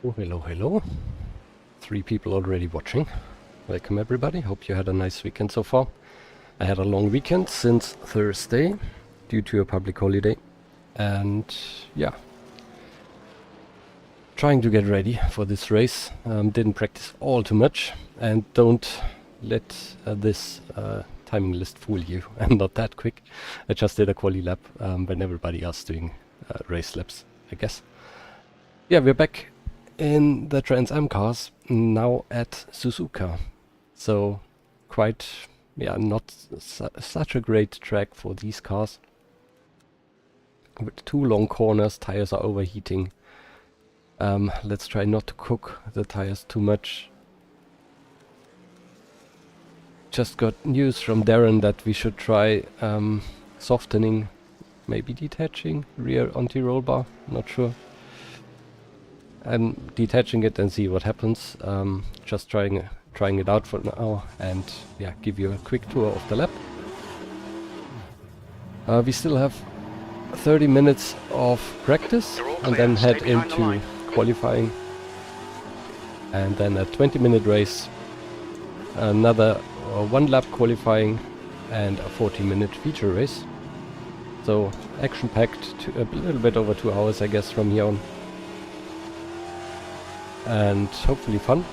Oh, hello, hello. 3 people already watching. Welcome everybody. Hope you had a nice weekend so far. I had a long weekend since Thursday due to a public holiday. And yeah, trying to get ready for this race. Didn't practice all too much, and don't let this timing list fool you. I'm not that quick. I just did a quali lap when everybody else doing race laps, I guess. Yeah, we're back in the Trans Am cars now at Suzuka. So quite, yeah, not such a great track for these cars. With 2 long corners, tires are overheating. Let's try not to cook the tires too much. Just got news from Darren that we should try softening, maybe detaching rear anti-roll bar, not sure. I'm detaching it and see what happens. Just trying it out for now, and yeah, give you a quick tour of the lap. We still have 30 minutes of practice and then head into qualifying, and then a 20-minute race, another 1 lap qualifying, and a 40-minute feature race. So action-packed, a little bit over 2 hours, I guess, from here on. And hopefully fun.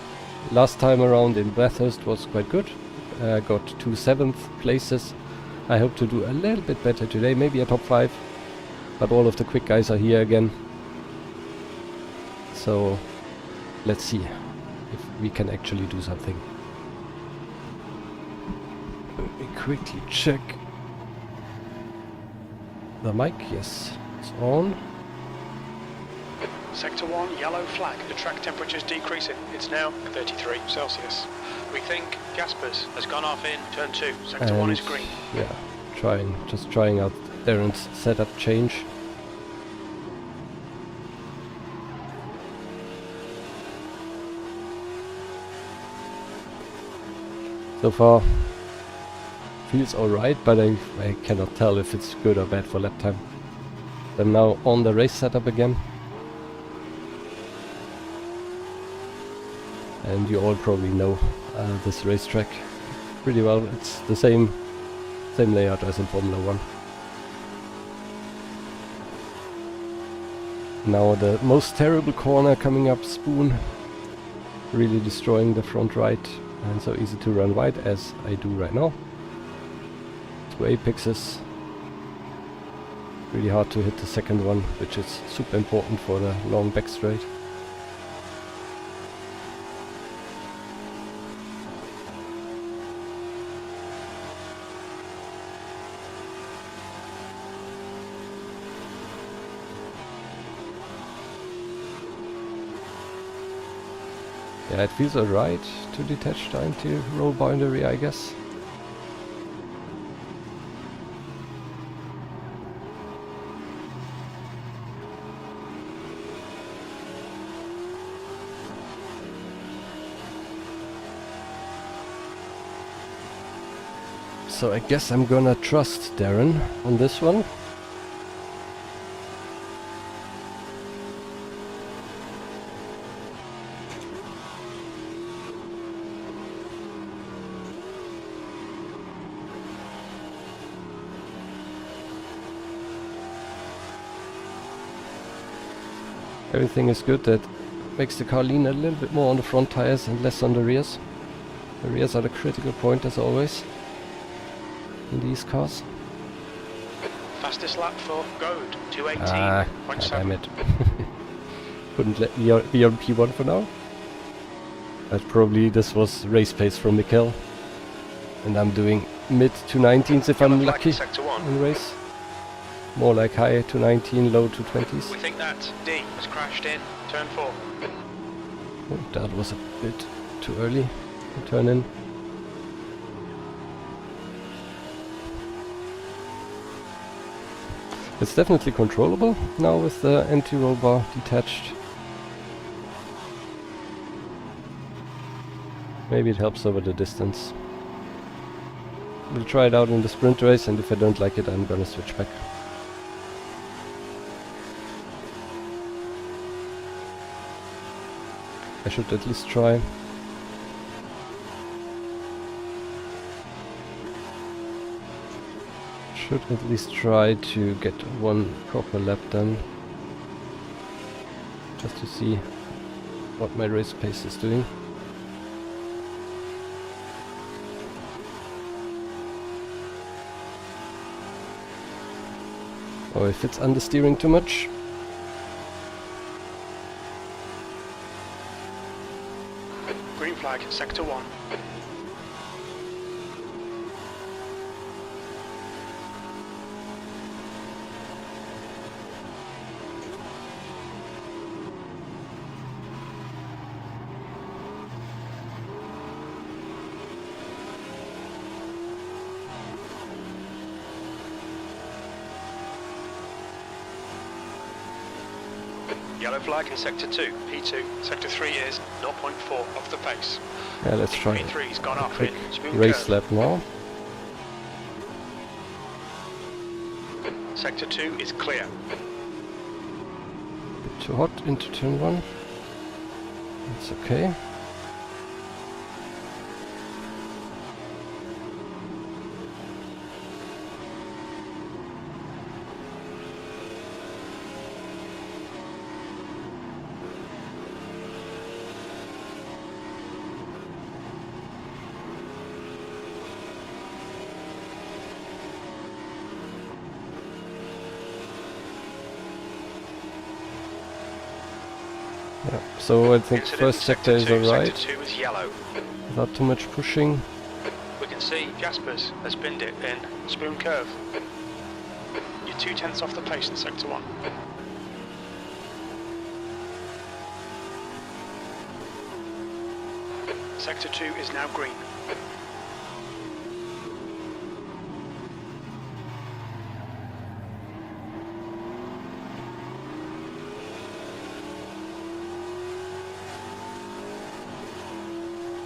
Last time around in Bathurst was quite good. Got 2 7th places. I hope to do a little bit better today, maybe a top 5. But all of the quick guys are here again. So let's see if we can actually do something. Let me quickly check the mic. Yes, it's on. Sector 1, yellow flag. The track temperature's decreasing. It's now 33 Celsius. We think Gaspers has gone off in turn 2. Sector 1 is green. Yeah, just trying out Darren's setup change. So far, feels alright, but I cannot tell if it's good or bad for lap time. I'm now on the race setup again. And you all probably know this racetrack pretty well. It's the same layout as in Formula 1. Now the most terrible corner coming up, Spoon, really destroying the front right, and so easy to run wide as I do right now. 2 apexes. Really hard to hit the second one, which is super important for the long back straight. Yeah, it feels alright to detach the anti-roll boundary, I guess. So I guess I'm gonna trust Darren on this one. Everything is good. That makes the car lean a little bit more on the front tires and less on the rears. The rears are the critical point as always in these cars. Fastest lap for Goad, 218.7. Damn it. Couldn't let me be on P1 for now. But probably this was race pace from Mikkel. And I'm doing mid to 19s if I'm lucky in race. More like high to 19, low to 20s. We think that D has crashed in turn 4. Oh, that was a bit too early to turn in. It's definitely controllable now with the anti-roll bar detached. Maybe it helps over the distance. We'll try it out in the sprint race, and if I don't like it, I'm gonna switch back. I should at least try. Should at least try to get one proper lap done. Just to see what my race pace is doing. Or if it's understeering too much. Green flag, sector 1. Yellow flag in sector 2, P2. Sector 3 is 0.4 off the pace. Yeah, let's try P3's gone off quick in smooth race curve. lap now. Sector 2 is clear. Bit too hot into turn 1. It's okay. Yeah, so I think Incident first in sector is 2. alright, Sector 2 is yellow. without too much pushing. We can see Jaspers has binned it in spoon curve. You're 0.2 off the pace in sector 1. Sector 2 is now green.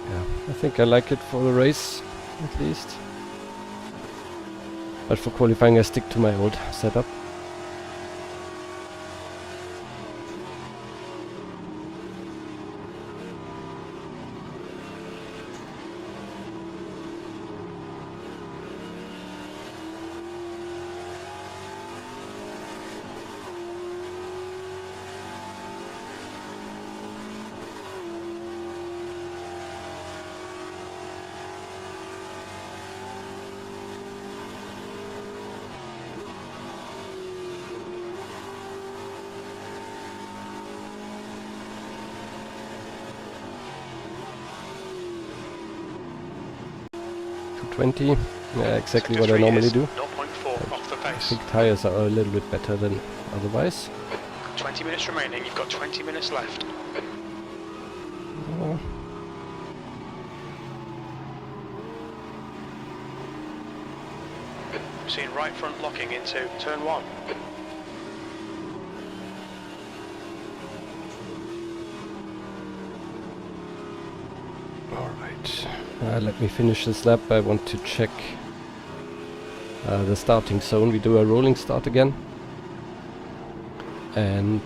Yeah, I think I like it for the race, at least. But for qualifying I stick to my old setup. .20, yeah, exactly Sector what I 3 normally is do. 0.4 off the I pace. think tires are a little bit better than otherwise. 20 minutes remaining, you've got 20 minutes left. Oh, Seeing right front locking into turn 1. alright. Let me finish this lap. I want to check the starting zone. We do a rolling start again. And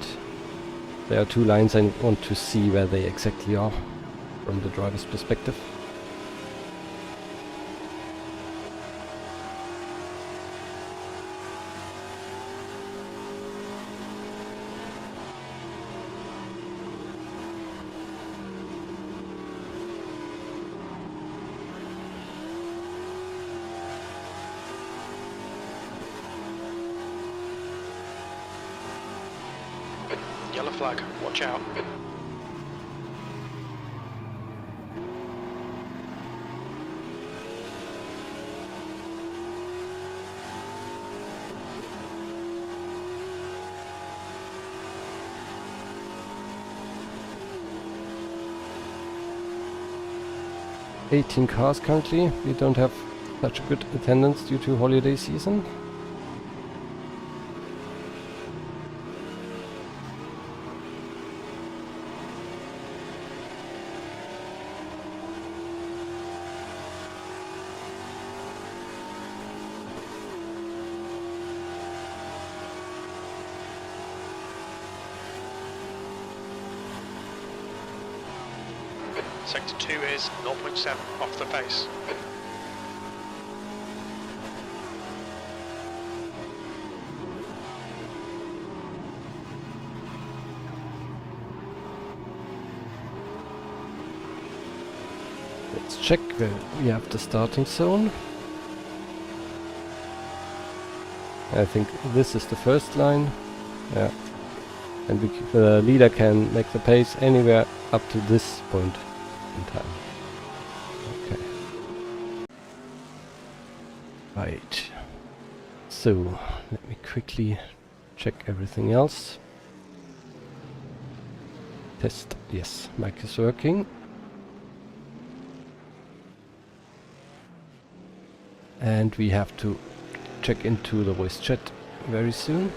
there are two lines I want to see where they exactly are from the driver's perspective. Yellow flag, watch out. "18 cars currently. We don't have such a good attendance due to holiday season." Sector 2 is 0.7 off the pace. Let's check where we have the starting zone. I think this is the first line. Yeah. And the leader can make the pace anywhere up to this point in time. Okay. Right. So, let me quickly check everything else. Test. Yes, mic is working. And we have to check into the voice chat very soon.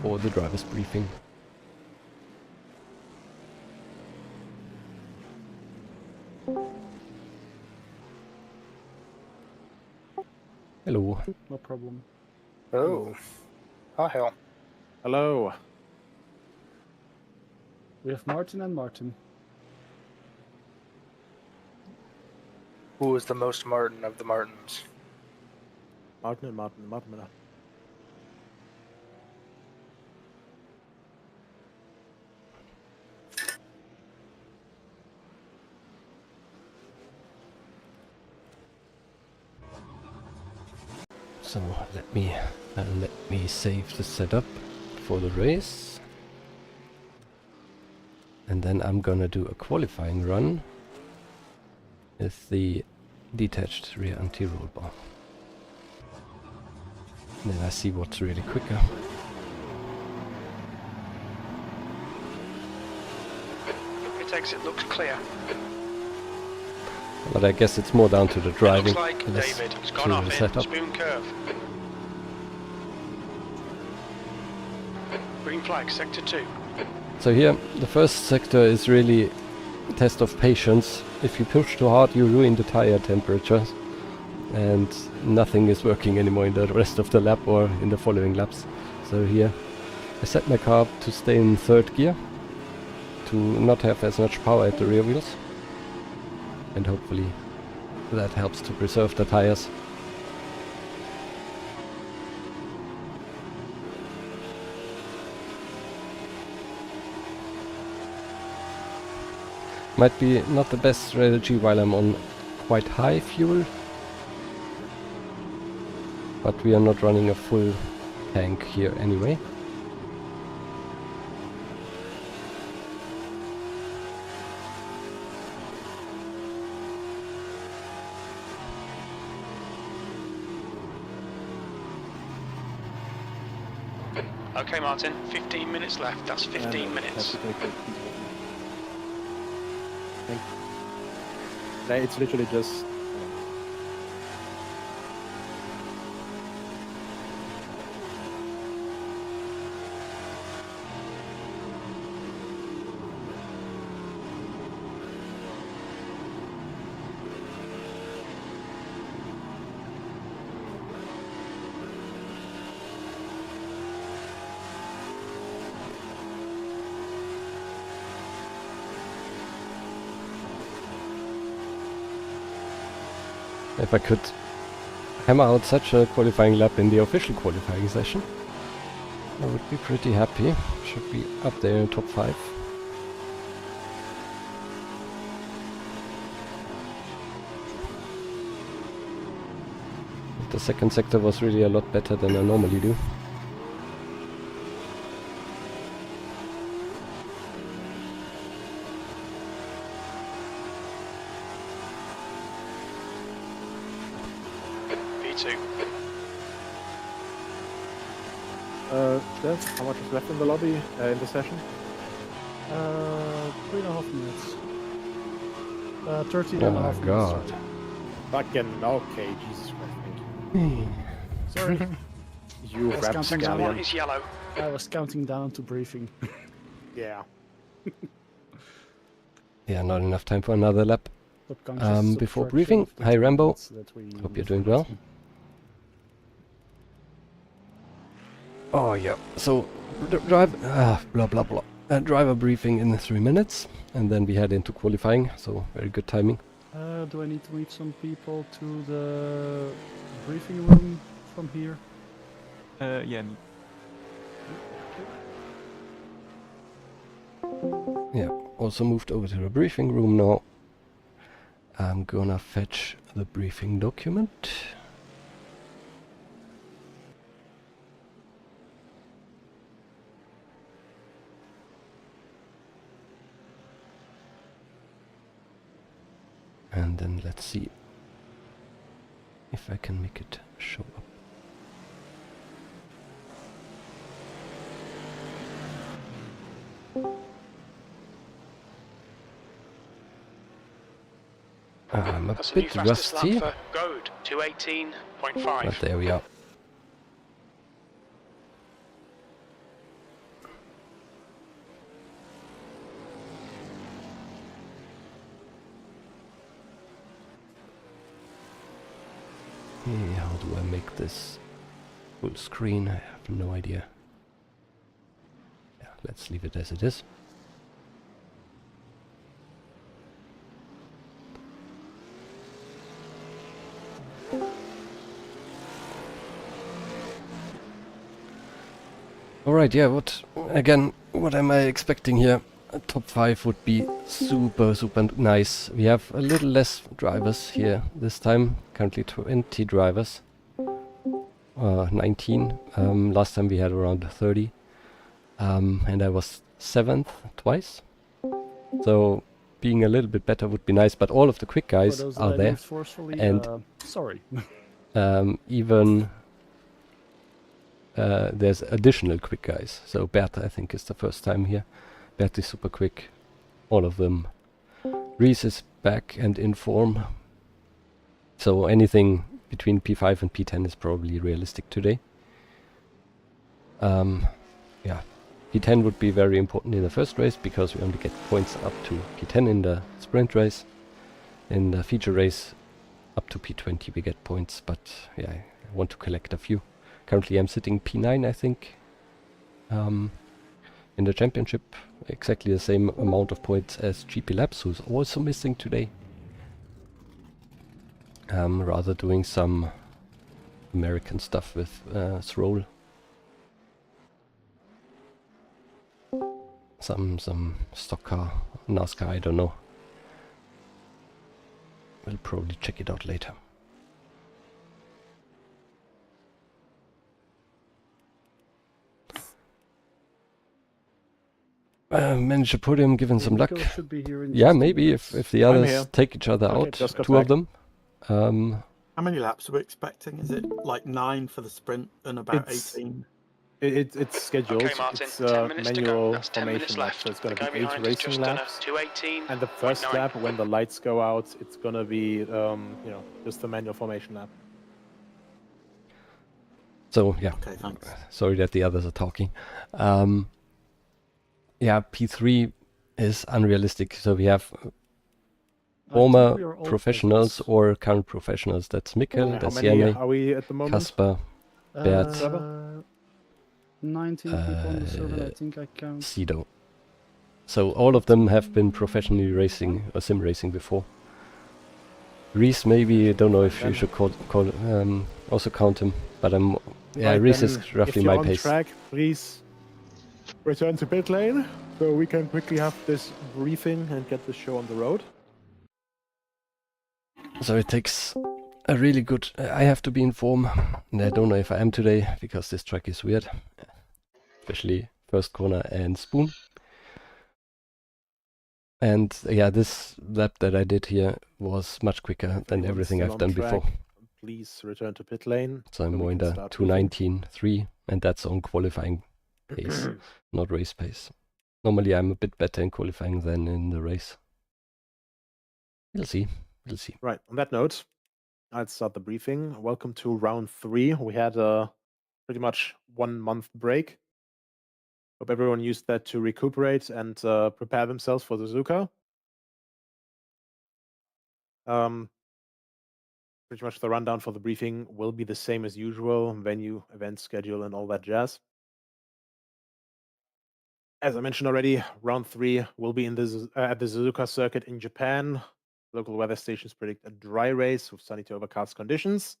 Or the driver's briefing. Hello. No problem. Oh. Oh, hell. Hello. We have Martin and Martin. Who is the most Martin of the Martins? Martin and Martin. Martin Miller. So let me save the setup for the race. And then I'm gonna do a qualifying run with the detached rear anti-roll bar. Then I see what's really quicker. Pit exit looks clear. But I guess it's more down to the driving, Looks like less David has to gone the off in setup. spoon curve. Green flag, sector 2. So here, the first sector is really a test of patience. If you push too hard, you ruin the tire temperatures. And nothing is working anymore in the rest of the lap or in the following laps. So here, I set my car up to stay in third gear, to not have as much power at the rear wheels. And hopefully that helps to preserve the tires. Might be not the best strategy while I'm on quite high fuel. But we are not running a full tank here anyway. Okay, Martin, 15 minutes left. That's 15 minutes. No, it's literally just... If I could hammer out such a qualifying lap in the official qualifying session, I would be pretty happy. Should be up there in top 5. The second sector was really a lot better than I normally do. V2. Dev, how much is left in the lobby, in the session? 3.5 minutes. 13 Oh and a my half god. minutes. Fucking okay, Jesus Christ, thank you. Sorry. You Let's rap count Sector down. 1 scallion. is yellow. I was counting down to briefing. Yeah. Yeah, not enough time for another lap. Subconscious Before subtraction briefing, of the hi Rambo. minutes that we Hope you're doing well. Oh yeah, so drive, blah blah blah. a driver briefing in 3 minutes, and then we head into qualifying, so very good timing. Do I need to meet some people to the briefing room from here? Yeah, me. Yeah, also moved over to the briefing room now. I'm gonna fetch the briefing document. And then let's see if I can make it show up. I'm a That's a new bit fastest rusty, lap for Goad, 2:18.5. but there we are. How do I make this full screen? I have no idea. Yeah, let's leave it as it is. Alright, yeah, what am I expecting here? A top 5 would be super nice. We have a little less drivers here this time, currently 20 drivers. 19. Last time we had around 30. And I was 7th twice. So being a little bit better would be nice, but all of the quick guys are there. And sorry. even there's additional quick guys. So Bert, I think, is the first time here. Bert is super quick. All of them. Reese is back and in form. So anything between P5 and P10 is probably realistic today. Yeah, P10 would be very important in the first race because we only get points up to P10 in the sprint race. In the feature race, up to P20 we get points, but yeah, I want to collect a few. Currently I'm sitting P9, I think. In the championship, exactly the same amount of points as GP Labs, who's also missing today. Rather doing some American stuff with Thrall. Some stock car, NASCAR, I don't know. We'll probably check it out later. Manage a podium given some luck. Yeah, maybe if the others take each other out, two of them. How many laps are we expecting? Is it like 9 for the sprint and about 18? It's scheduled. Okay, Martin, it's 10 minutes to go. manual That's 10 minutes formation lap, left. so it's going The to guy be 8 behind has racing just done a laps. 2:18. And the first lap, when the lights go out, it's going to be just a manual formation lap. So yeah, Okay, thanks. sorry that the others are talking. Yeah, P3 is unrealistic. So we have former professionals or current professionals. That's Mikkel, that's How many Janne, are we at the moment? Kasper, Bert, 19 people on the server, I think I count. Sido. So all of them have been professionally racing or sim racing before. Reese, maybe, I don't know if you should also count him, but yeah, Right, Reese is roughly my pace. Track, please return to pit lane so we can quickly have this briefing and get the show on the road. So it takes a really good... I have to be in form, and I don't know if I am today, because this track is weird. Especially first corner and spoon. And yeah, this lap that I did here was much quicker than everything I've done before. Please return to pit lane. So I'm more in the 2:19.3, and that's on qualifying pace, not race pace. Normally I'm a bit better in qualifying than in the race. We'll see. We'll see. Right, on that note, I'll start the briefing. Welcome to round 3. We had a pretty much 1 month break. Hope everyone used that to recuperate and prepare themselves for the Suzuka. Pretty much the rundown for the briefing will be the same as usual, venue, event schedule, and all that jazz. As I mentioned already, round 3 will be in at the Suzuka circuit in Japan. Local weather stations predict a dry race with sunny to overcast conditions.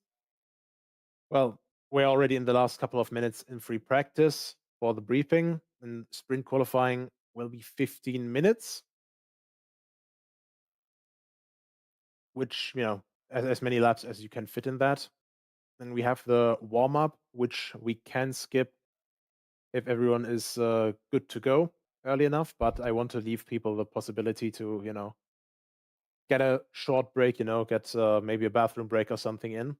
Well, we're already in the last couple of minutes in free practice for the briefing, and sprint qualifying will be 15 minutes, which, as many laps as you can fit in that. Then we have the warm-up, which we can skip if everyone is good to go early enough, but I want to leave people the possibility to, get a short break, get maybe a bathroom break or something in.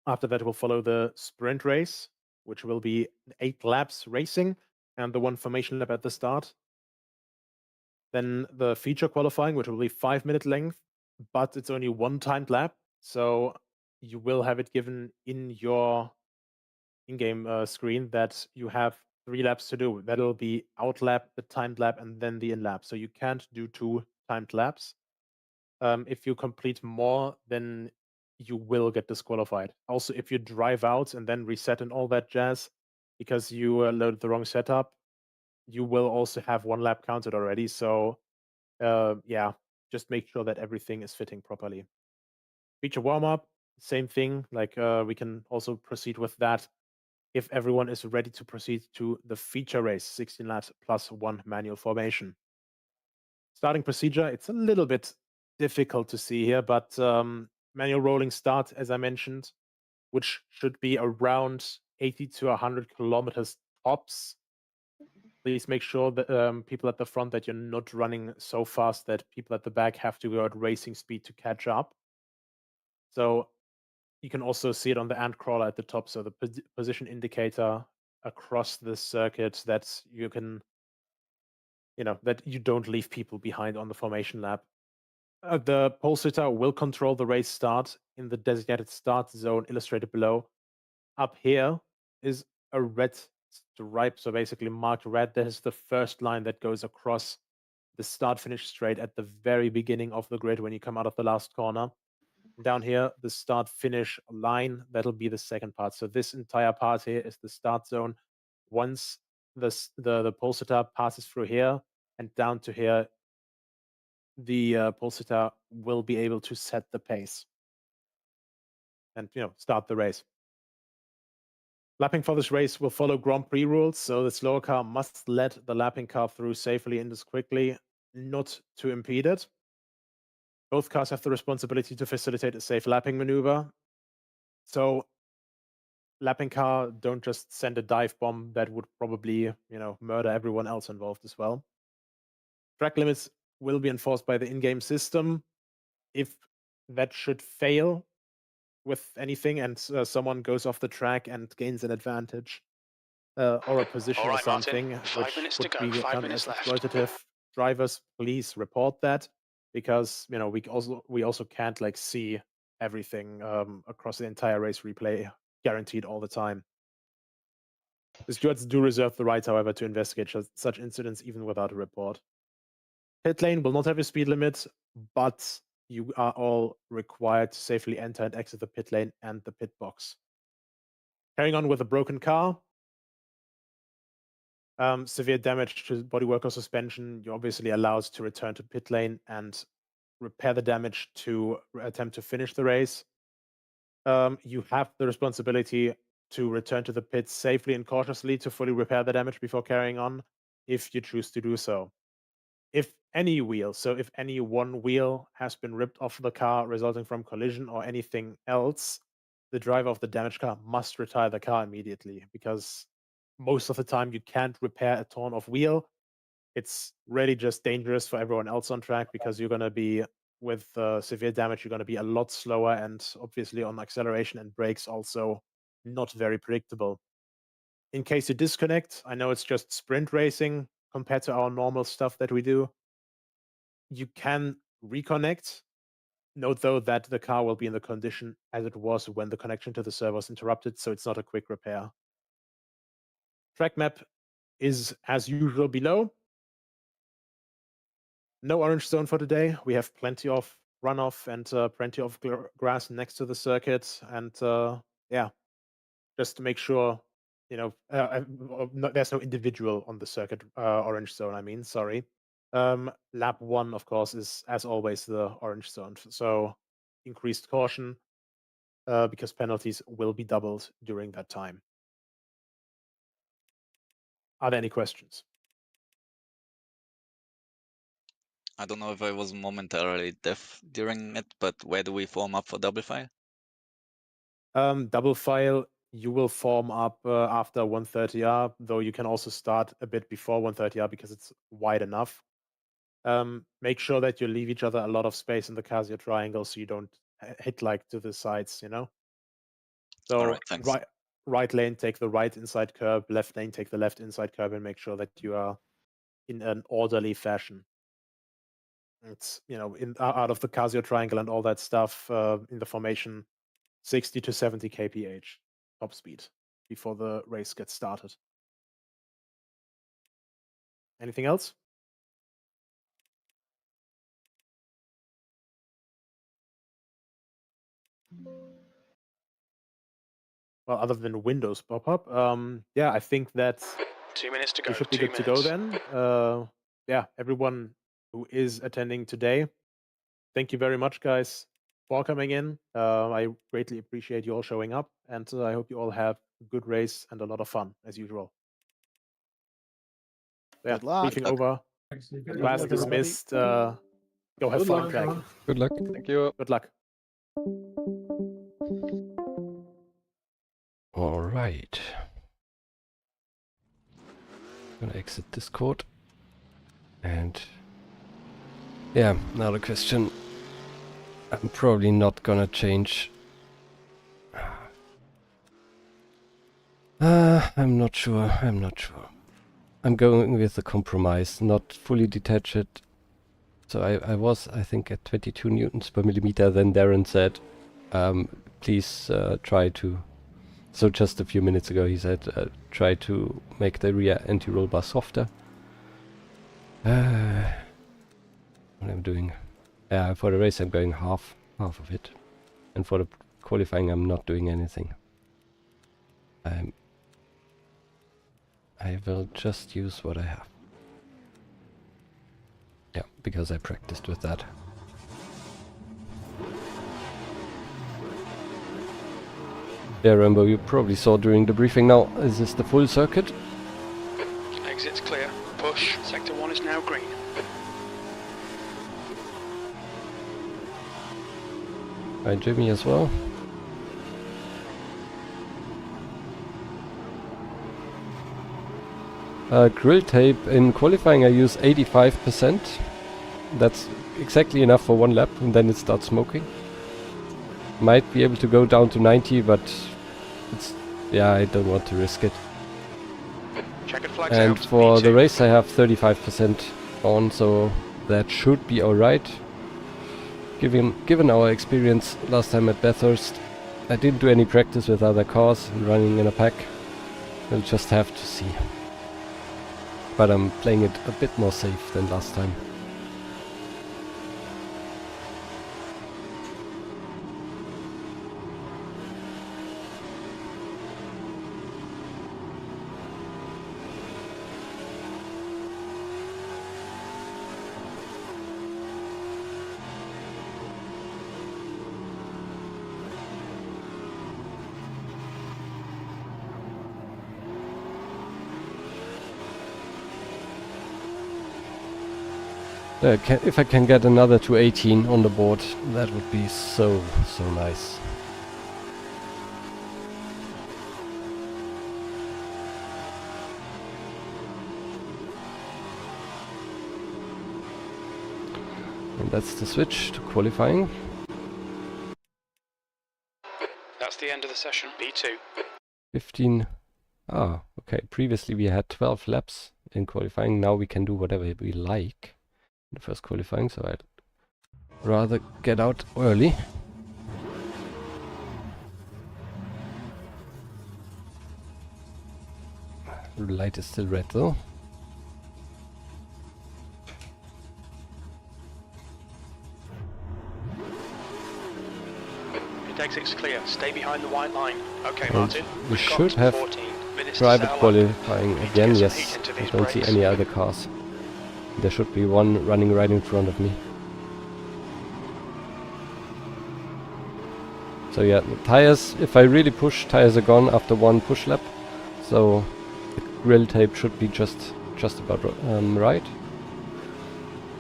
After that, we'll follow the sprint race, which will be 8 laps racing and the one formation lap at the start. Then the feature qualifying, which will be 5-minute length, but it's only one timed lap. So you will have it given in your in-game screen that you have 3 laps to do. That'll be out lap, the timed lap, and then the in lap. So you can't do 2 timed laps. If you complete more, then you will get disqualified. Also, if you drive out and then reset and all that jazz because you loaded the wrong setup, you will also have 1 lap counted already. So, yeah, just make sure that everything is fitting properly. Feature warm up, same thing. Like we can also proceed with that if everyone is ready to proceed to the feature race, 16 laps plus 1 manual formation. Starting procedure, it's a little bit difficult to see here, but manual rolling start, as I mentioned, which should be around 80 to 100 kilometers tops. Please make sure that people at the front that you're not running so fast that people at the back have to go at racing speed to catch up. So you can also see it on the ant crawler at the top. So the position indicator across the circuit that you can, that you don't leave people behind on the formation lap. The pole sitter will control the race start in the designated start zone illustrated below. Up here is a red stripe, so basically marked red. That is the first line that goes across the start-finish straight at the very beginning of the grid when you come out of the last corner. Down here, the start-finish line, that'll be the second part. So this entire part here is the start zone. Once the pole sitter passes through here and down to here, the pole sitter will be able to set the pace and start the race. Lapping for this race will follow Grand Prix rules, so the slower car must let the lapping car through safely and as quickly, not to impede it. Both cars have the responsibility to facilitate a safe lapping maneuver. So lapping car don't just send a dive bomb that would probably, murder everyone else involved as well. Track limits will be enforced by the in-game system. If that should fail with anything and someone goes off the track and gains an advantage or a position All or right, Martin, something, 5 which minutes to would go, be 5 counted minutes as left. exploitative, drivers, please report that because we also can't see everything across the entire race replay guaranteed all the time. The stewards do reserve the right, however, to investigate such incidents even without a report. Pit lane will not have a speed limit, but you are all required to safely enter and exit the pit lane and the pit box. Carrying on with a broken car, severe damage to bodywork or suspension, you're obviously allowed to return to pit lane and repair the damage to attempt to finish the race. You have the responsibility to return to the pits safely and cautiously to fully repair the damage before carrying on, if you choose to do so. If any one wheel has been ripped off the car resulting from collision or anything else, the driver of the damaged car must retire the car immediately because most of the time you can't repair a torn off wheel. It's really just dangerous for everyone else on track because you're going to be with severe damage, you're going to be a lot slower and obviously on acceleration and brakes also not very predictable. In case you disconnect, I know it's just sprint racing compared to our normal stuff that we do. You can reconnect. Note though that the car will be in the condition as it was when the connection to the server was interrupted, so it's not a quick repair. Track map is as usual below. No orange zone for today. We have plenty of runoff and plenty of grass next to the circuit. And yeah, just to make sure there's no individual on the circuit, orange zone. I mean, sorry. Lap 1, of course, is as always the orange zone. So increased caution, because penalties will be doubled during that time. Are there any questions? I don't know if I was momentarily deaf during it, but where do we form up for double file? Double file, you will form up after 130R, though you can also start a bit before 130R because it's wide enough. Make sure that you leave each other a lot of space in the Casio triangle so you don't hit like to the sides, you know? So All right, thanks. right lane, take the right inside curb, left lane, take the left inside curb, and make sure that you are in an orderly fashion. It's, out of the Casio triangle and all that stuff, in the formation, 60 to 70 kph top speed before the race gets started. Anything else? Well, other than Windows pop-up, yeah, I think that 2 minutes to go. we should be 2 good to go minutes. then. Yeah, everyone who is attending today, thank you very much, guys, for coming in. I greatly appreciate you all showing up, and I hope you all have a good race and a lot of fun, as usual. Yeah, Good luck. briefing over. Class dismissed. Go have fun, Craig. Good luck. Thank you. Good luck. All right. Gonna exit Discord. And yeah, now the question. I'm probably not gonna change. I'm not sure. I'm going with the compromise, not fully detach it. So I was, I think, at 22 newtons per millimeter. Then Darren said, please try to. So just a few minutes ago he said, try to make the rear anti-roll bar softer. What I'm doing. For the race I'm going half of it. And for the qualifying I'm not doing anything. I will just use what I have. Yeah, because I practiced with that. Yeah, Rambo, you probably saw during the briefing now, is this the full circuit? Exit's clear. Push. Sector 1 is now green. Hi, Jimmy as well. Grill tape in qualifying I use 85%. That's exactly enough for one lap and then it starts smoking. Might be able to go down to 90, but it's, yeah, I don't want to risk it. Checkered flags And out. for the P2. race I have 35% on, so that should be alright. Given our experience last time at Bathurst, I didn't do any practice with other cars and running in a pack. We'll just have to see. But I'm playing it a bit more safe than last time. If I can get another 218 on the board, that would be so nice. And that's the switch to qualifying. That's the end of the session. B2. 15. Ah, okay. Previously we had 12 laps in qualifying. Now we can do whatever we like in the first qualifying, so I'd rather get out early. The light is still red though. Pit exit's clear. Stay behind the white line. Okay, And Martin. we We've got should have 14. Minutes to private settle up. qualifying Need to again, get some yes. heat into I these don't see brakes. any other cars. There should be one running right in front of me. So yeah, the tires, if I really push, tires are gone after one push lap. So the grill tape should be just about right.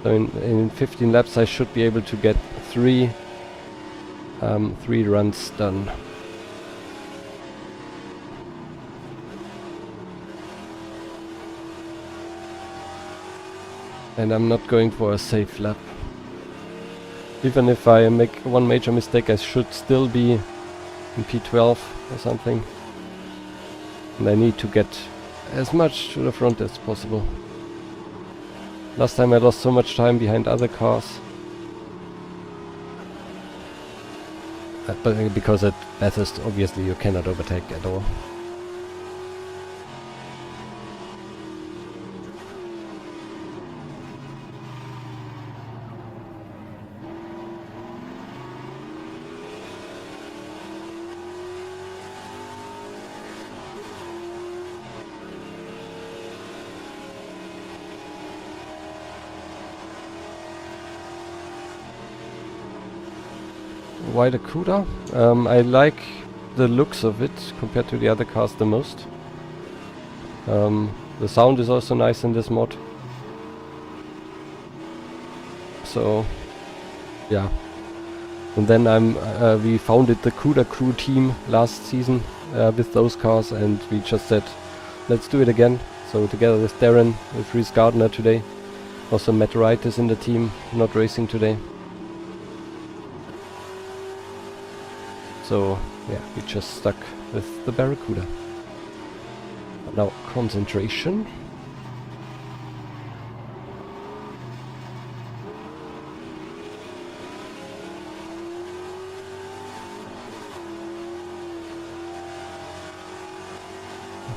So in 15 laps I should be able to get three runs done. And I'm not going for a safe lap. Even if I make one major mistake, I should still be in P12 or something. And I need to get as much to the front as possible. Last time I lost so much time behind other cars. But because at Bathurst, obviously you cannot overtake at all. Why the Cuda? I like the looks of it compared to the other cars the most. The sound is also nice in this mod. So, yeah. And then we founded the Cuda crew team last season with those cars, and we just said, let's do it again. So together with Darren, with Reese Gardner today. Also Matt Wright is in the team, not racing today. So yeah, we just stuck with the Barracuda. Now concentration.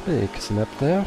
Big snap there.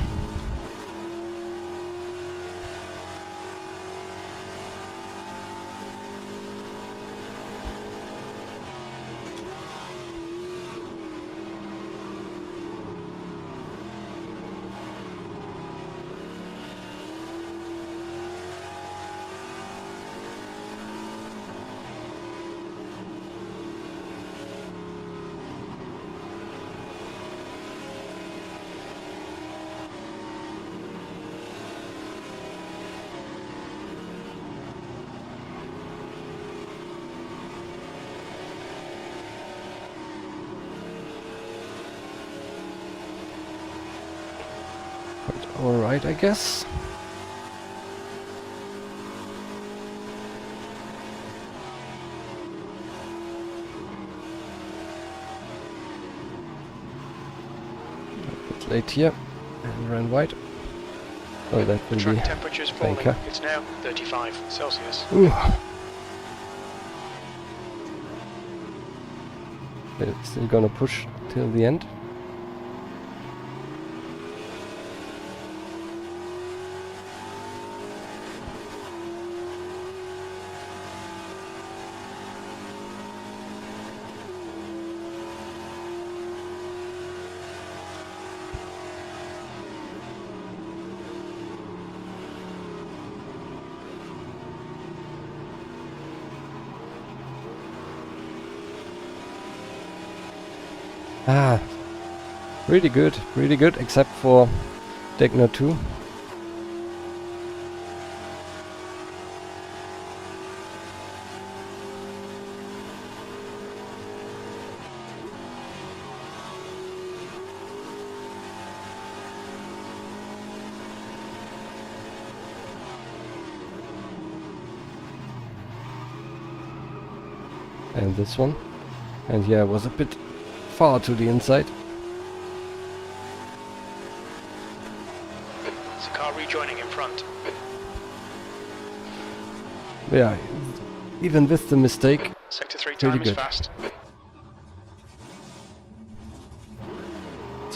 Alright, I guess. A bit late here and ran wide. Oh, that will Track be temperature's falling. Banker. It's now 35 Celsius. Ooh. It's still gonna push till the end. Ah, really good, except for Degner 2. And this one. And yeah, it was a bit far to the inside. There's a car rejoining in front. Yeah, even with the mistake, Sector 3 Pretty time is good. fast.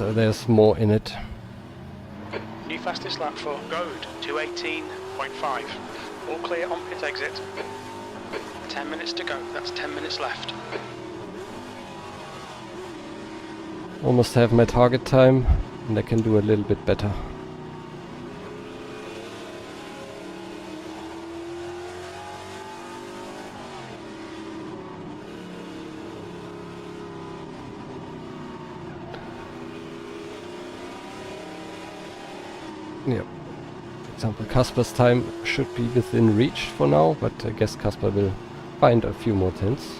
so there's more in it. New fastest lap for Goad, 2:18.5. All clear on pit exit. 10 minutes to go, that's 10 minutes left. Almost have my target time. and I can do a little bit better. Yep. For example, Casper's time should be within reach for now, but I guess Casper will find a few more tenths.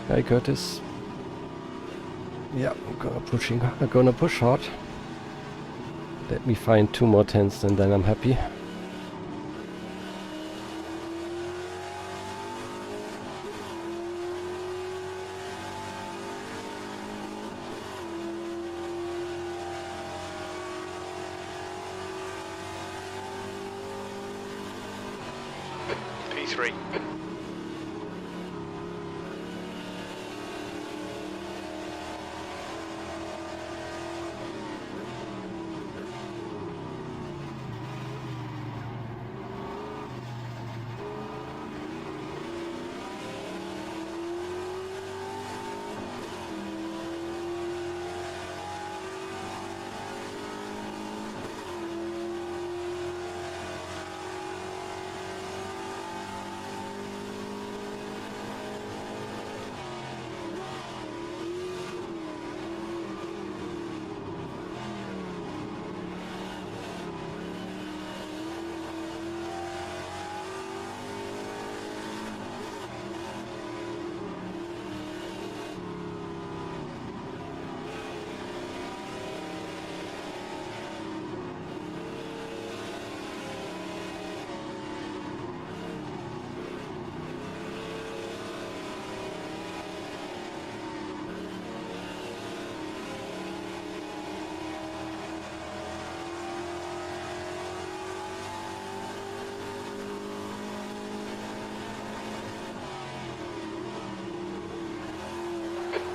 Hi Curtis. Yeah, I'm gonna push hard. Let me find 2 more tenths and then I'm happy. P3.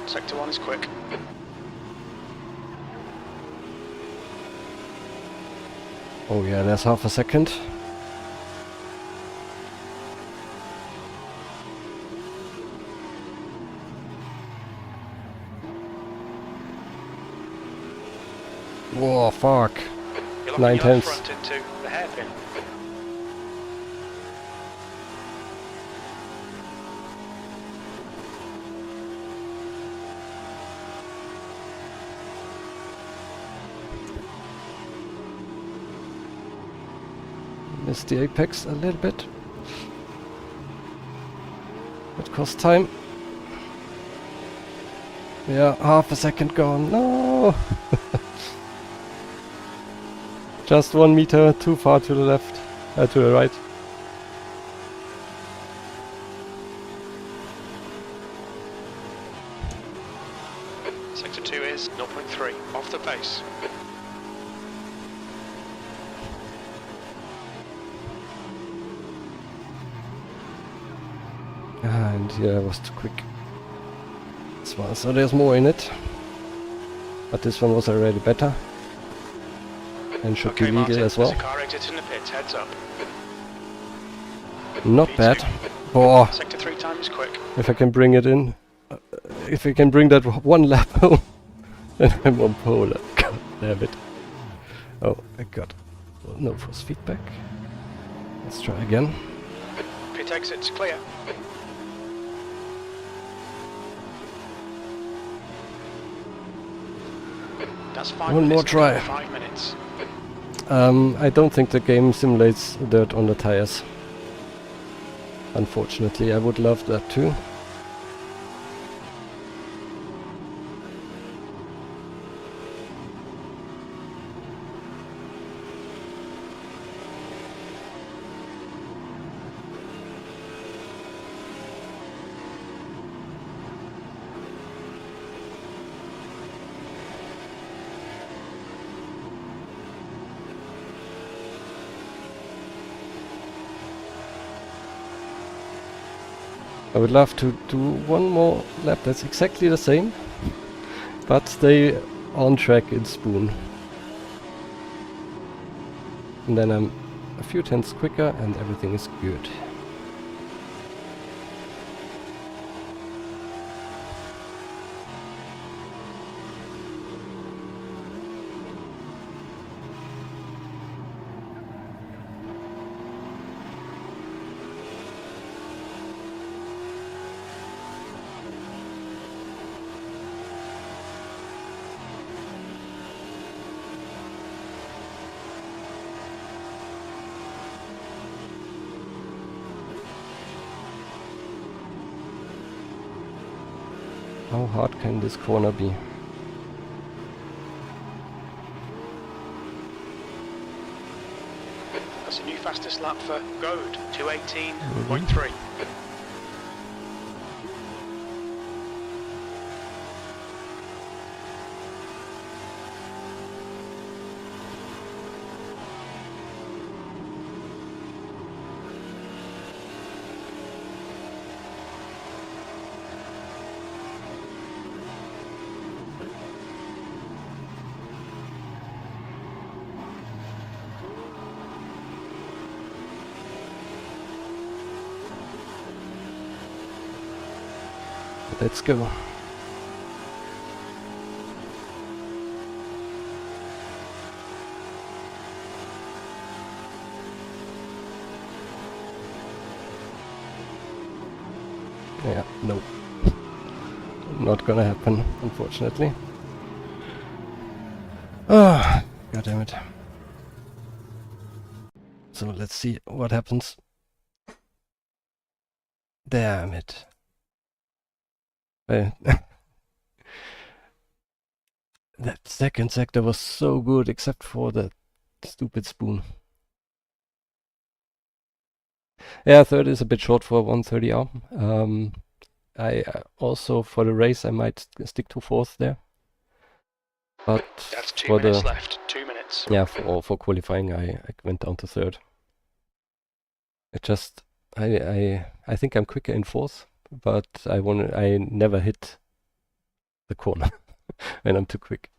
Sector 1 is quick. Oh yeah, there's half a second. Whoa, fuck. You're 9 locking your tenths. front into the hairpin. Missed the apex a little bit. It cost time. Yeah, half a second gone. No! Just 1 meter too far to the left. To the right. Sector 2 is 0.3 off the pace. And yeah, I was too quick. This one, so there's more in it. But this one was already better. And should be legal Martin, as well. there's a car exit in the pits, heads up. Not P2. bad. Oh, Sector 3 time is quick. if I can bring it in. If I can bring that 1 lap home. Then I'm on pole. God damn it. Oh, I got no force feedback. Let's try again. Pit exit's clear. That's 5 One more minutes to go, try. 5 minutes. I don't think the game simulates dirt on the tires. unfortunately. I would love that too. I would love to do one more lap that's exactly the same, but stay on track in Spoon. And then I'm a few tenths quicker and everything is good. How hard can this corner be? That's a new fastest lap for Goad, 2:18.3. Let's go. Yeah, no. Not gonna happen, unfortunately. Ah, god damn it. So let's see what happens. Damn it. Well, that second sector was so good, except for the stupid spoon. Yeah, third is a bit short for 130R. I also, for the race, I might stick to fourth there. But That's 2 for minutes the left. 2 minutes. yeah, for qualifying, I went down to third. It just I think I'm quicker in fourth, but I never hit the corner when I'm too quick.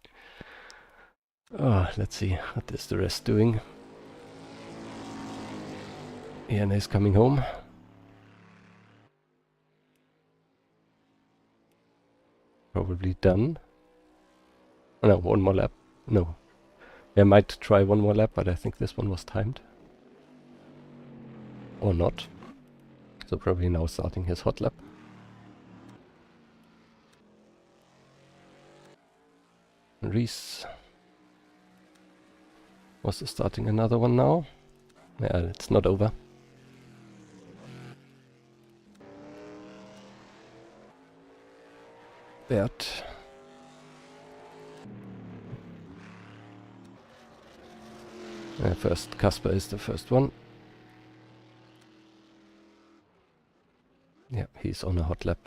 Oh, let's see what is the rest doing. Ian is coming home. Probably done. Oh, no, one more lap. No. I might try one more lap, but I think this one was timed. Or not. So probably now starting his hot lap. Reese was starting another one now. Yeah, it's not over. Bert. First, Casper is the first one. Yeah, he's on a hot lap.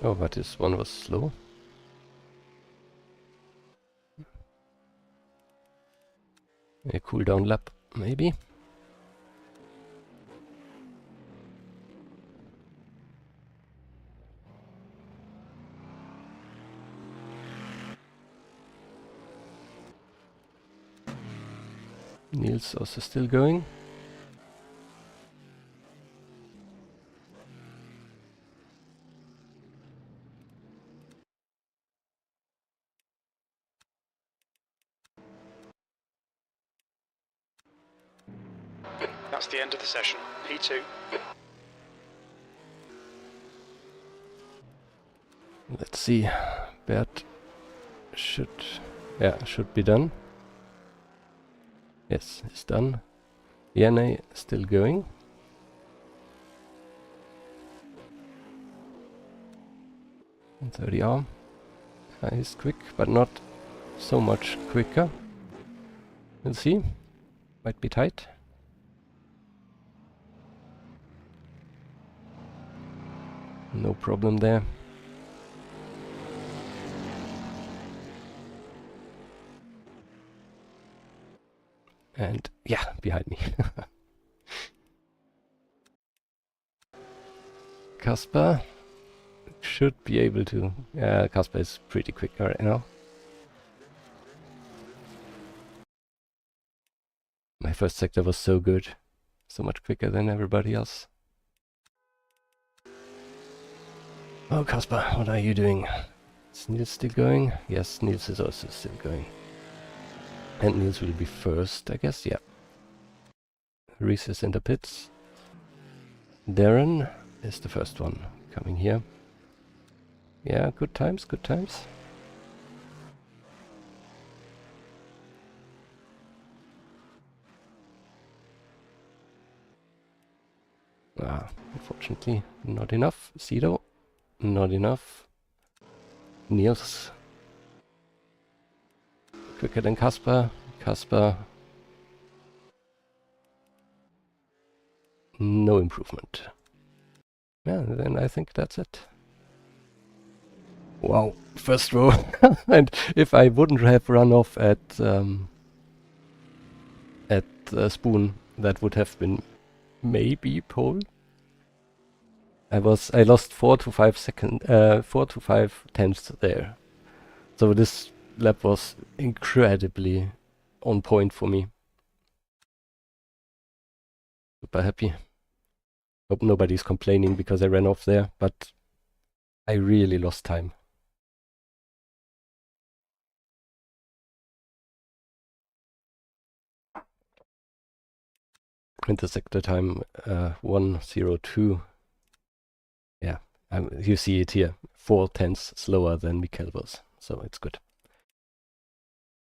Oh, but this one was slow. A cooldown lap, maybe. Niels also still going. That's the end of the session. P2. Let's see. Bert should be done. Yes, it's done. Yanni still going. And 30 arm. He's quick, but not so much quicker. We'll see. Might be tight. No problem there. And yeah, behind me. Kasper should be able to. Yeah, Kasper is pretty quick right now. My first sector was so good. So much quicker than everybody else. Oh, Kasper, what are you doing? Is Niels still going? Yes, Niels is also still going. And Niels will be first, I guess, yeah. Reese is in the pits. Darren is the first one coming here. Yeah, good times, good times. Unfortunately, not enough. Sido, not enough. Niels, quicker than Kasper. Kasper, no improvement. Yeah, then I think that's it. Wow, first row. And if I wouldn't have run off at Spoon, that would have been maybe pole. I lost 4 to 5 tenths there. So this lap was incredibly on point for me. Super happy. Hope nobody's complaining because I ran off there, but I really lost time. Intersector time 1:02. Yeah, you see it here. 4 tenths slower than Mikael was, so it's good.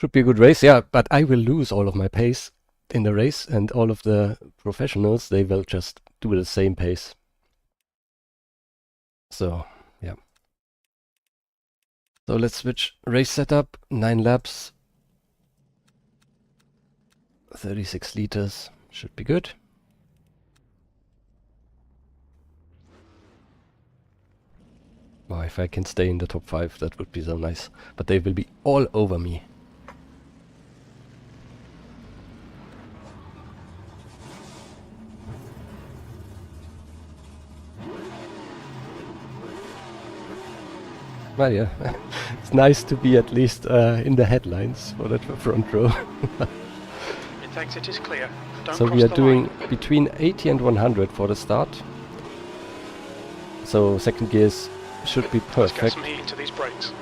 Should be a good race, yeah, but I will lose all of my pace in the race, and all of the professionals, they will just do the same pace. So, yeah. So let's switch race setup. 9 laps. 36 liters. Should be good. Oh, if I can stay in the top 5, that would be so nice. But they will be all over me. Well, yeah, it's nice to be at least in the headlines for that front row. Pit exit is clear. Don't So cross we are the doing line. between 80 and 100 for the start. So second gears should be Let's get perfect. some heat into these brakes.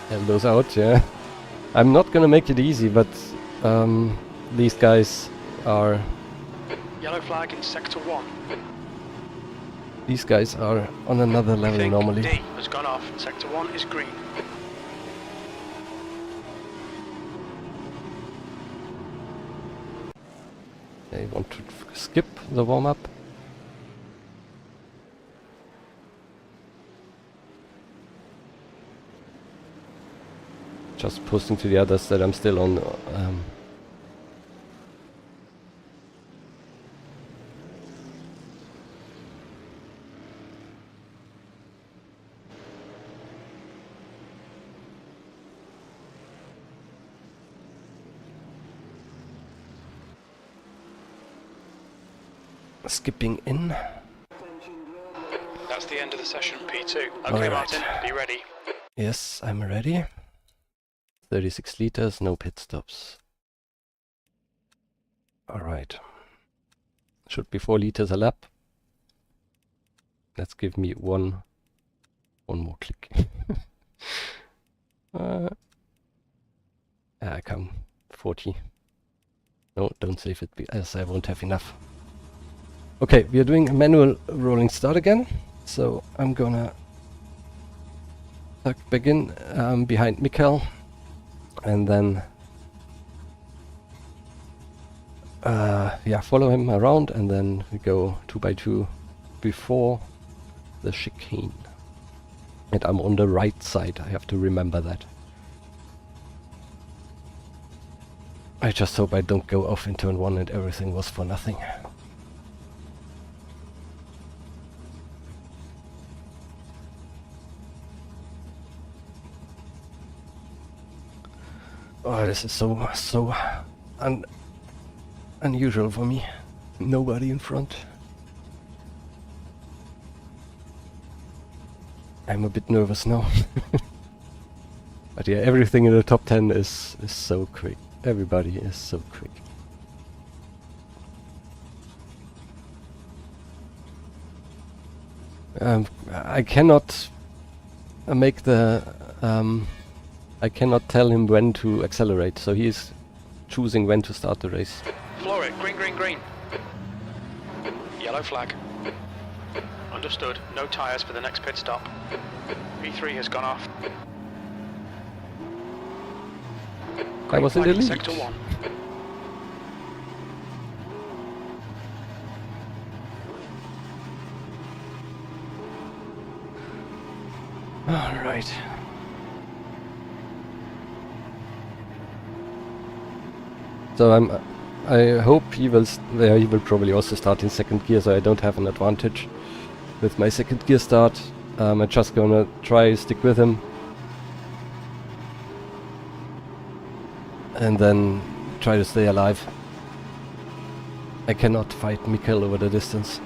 Elbows out, yeah. I'm not gonna make it easy, but these guys are Yellow flag in sector 1. on another We level think normally. D has gone off. Sector 1 is green. They want to skip the warm-up. Just posting to the others that I'm still on. Skipping in. That's the end of the session, P2. Okay, Alright. Martin, be ready. Yes, I'm ready. 36 liters, no pit stops. Alright. Should be 4 liters a lap. Let's give me one more click. I come 40. No, don't save it, as I won't have enough. Okay, we are doing a manual rolling start again. So I'm gonna tuck back in behind Mikkel, and then yeah, follow him around, and then we go 2x2 before the chicane. And I'm on the right side, I have to remember that. I just hope I don't go off in turn 1 and everything was for nothing. Oh, this is so unusual for me. Nobody in front. I'm a bit nervous now. But yeah, everything in the top 10 is so quick. Everybody is so quick. I cannot make the... I cannot tell him when to accelerate, so he is choosing when to start the race. Floor it. Green, green, green. Yellow flag. Understood. No tyres for the next pit stop. P3 has gone off. I was in the lead. Sector 1. All right. So I hope he will. He will probably also start in second gear, so I don't have an advantage with my second gear start. I'm just gonna try stick with him, and then try to stay alive. I cannot fight Mikkel over the distance.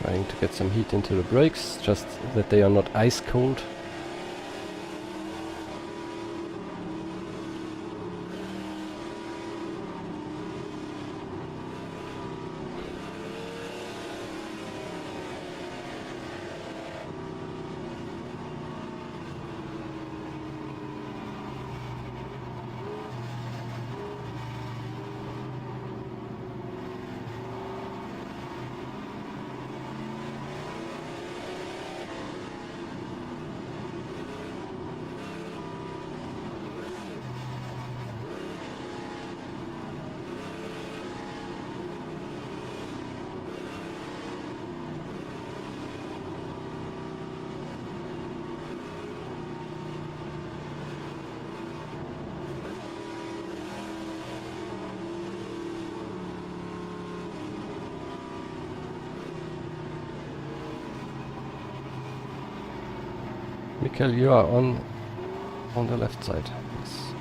Trying to get some heat into the brakes, just that they are not ice cold. Mikkel, you are on the left side. Yes.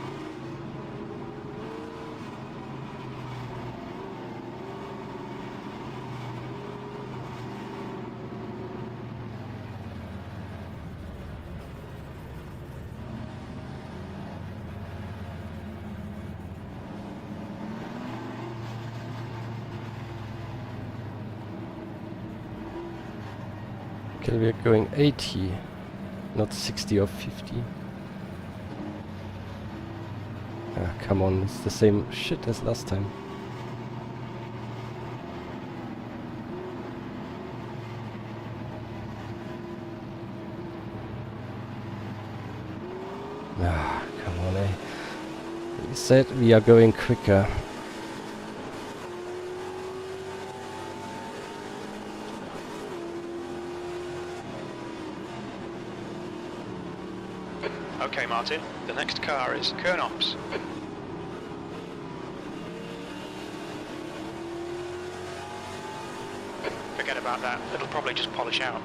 Okay, we are going 80. Not 60 or 50. Ah, come on, it's the same shit as last time. Ah, come on, eh. We said we are going quicker. Okay, Martin. The next car is Kernops. Forget about that. It'll probably just polish out.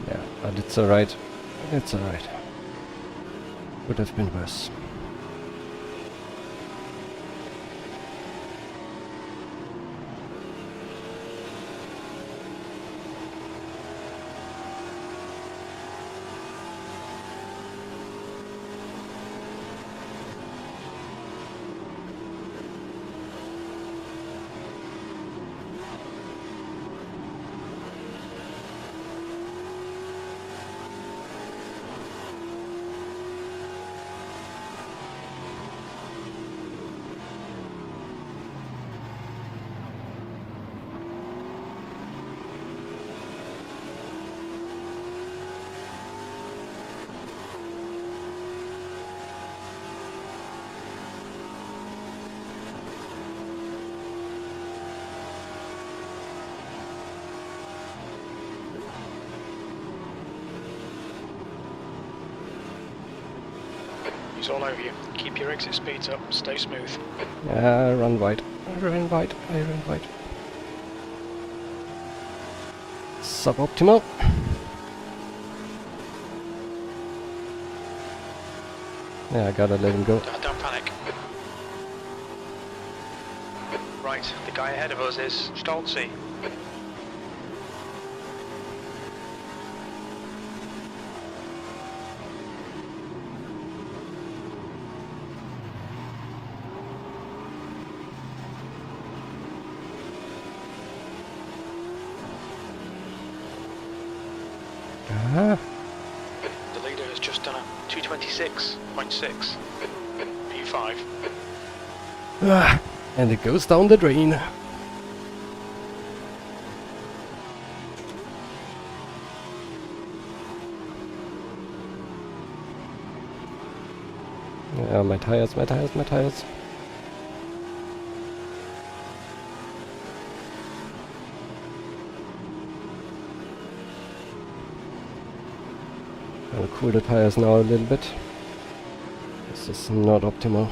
Yeah, but it's alright. It's alright. Would have been worse. He's all over you. Keep your exit speeds up. Stay smooth. Yeah, run wide. Run wide. I run wide. Suboptimal. Yeah, I gotta let him go. Don't panic. Right, the guy ahead of us is Stolze. Ah, The leader has just done a 226.6. P5. ah, and it goes down the drain. Yeah, my tires, my tires, my tires. I'll cool the tires now a little bit. This is not optimal.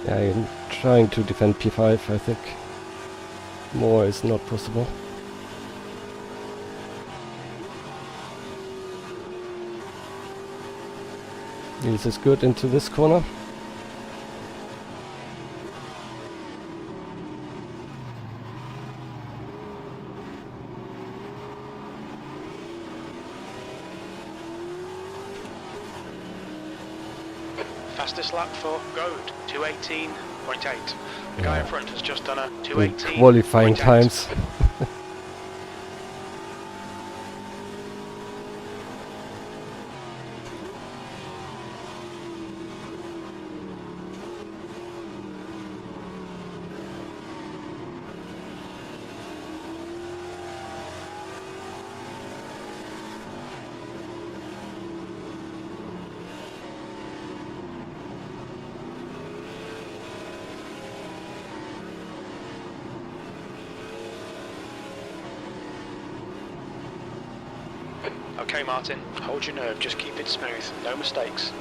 Yeah, I'm trying to defend P5, I think. More is not possible. This is good into this corner. Fastest lap for Goad, 218.8. The guy in front has just done a Good 218.8. qualifying times. Okay, Martin, hold your nerve, just keep it smooth, no mistakes.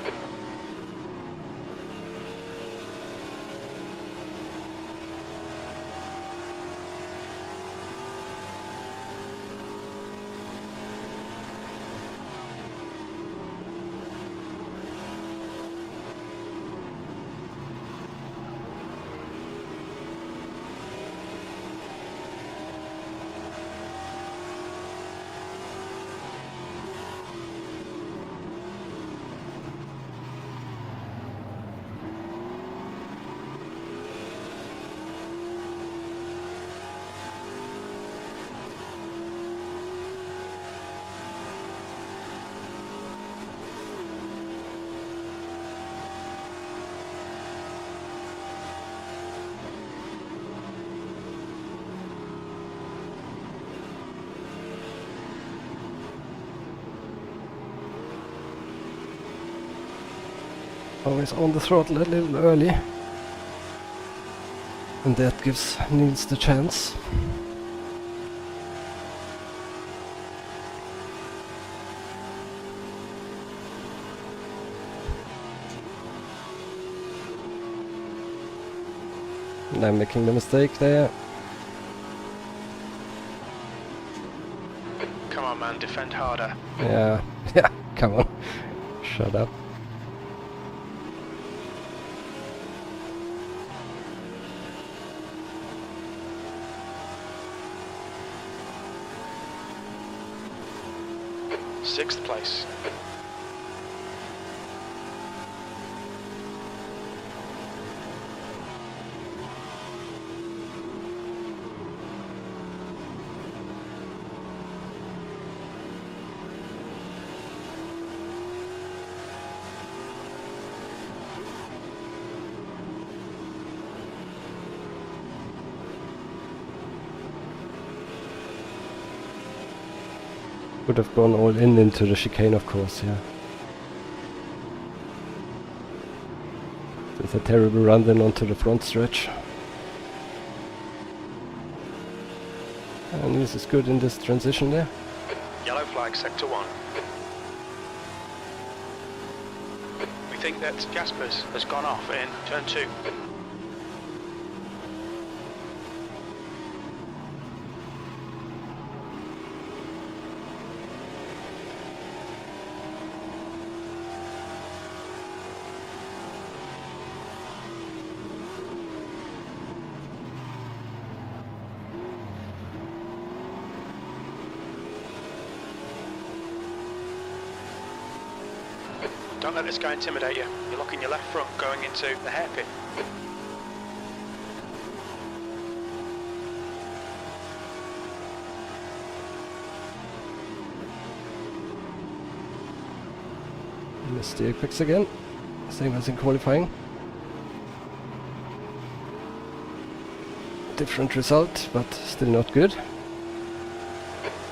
Always on the throttle a little early. And that gives Niels the chance. And I'm making the mistake there. Come on, man, defend harder. Yeah, yeah, come on. Shut up. Sixth place. Would have gone all in into the chicane, of course, yeah. It's a terrible run then onto the front stretch. And this is good in this transition there. Yellow flag, sector 1. We think that Jaspers has gone off in turn 2. Don't let this guy intimidate you. You're looking your left front going into the hairpin. Missed the apex again. Same as in qualifying. Different result, but still not good.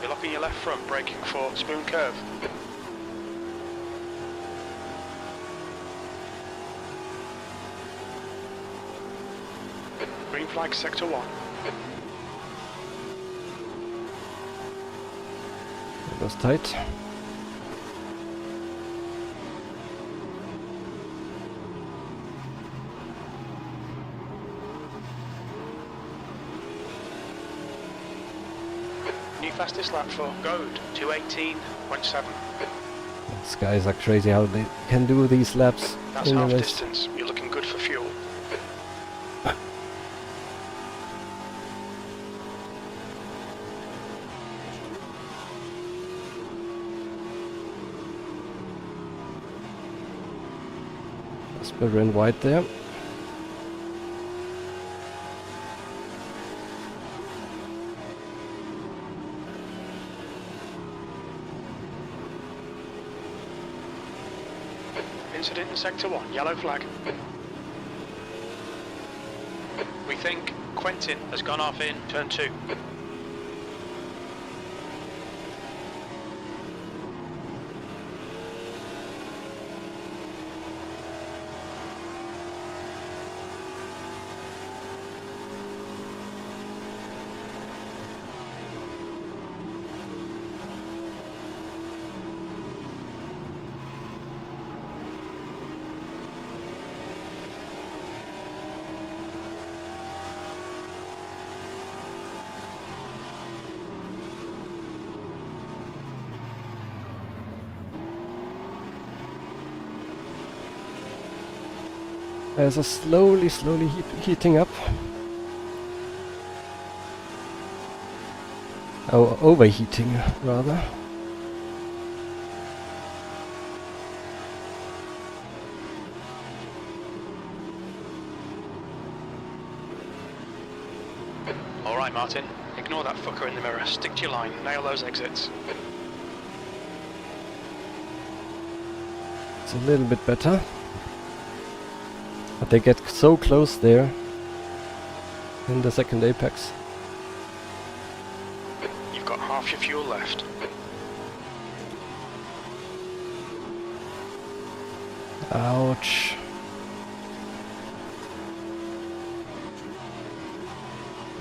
You're looking your left front, braking for spoon curve. Green flag, sector 1. It was tight. New fastest lap for Goad, 218.7. These guys are crazy how they can do these laps That's in the half race. distance. You're looking good for fuel. Jasper ran wide there. Incident in sector 1, yellow flag. We think Quentin has gone off in turn 2. As are slowly heating up. Oh, overheating rather. Alright, Martin. Ignore that fucker in the mirror. Stick to your line. Nail those exits. It's a little bit better. But they get so close there in the second apex. You've got half your fuel left. Ouch.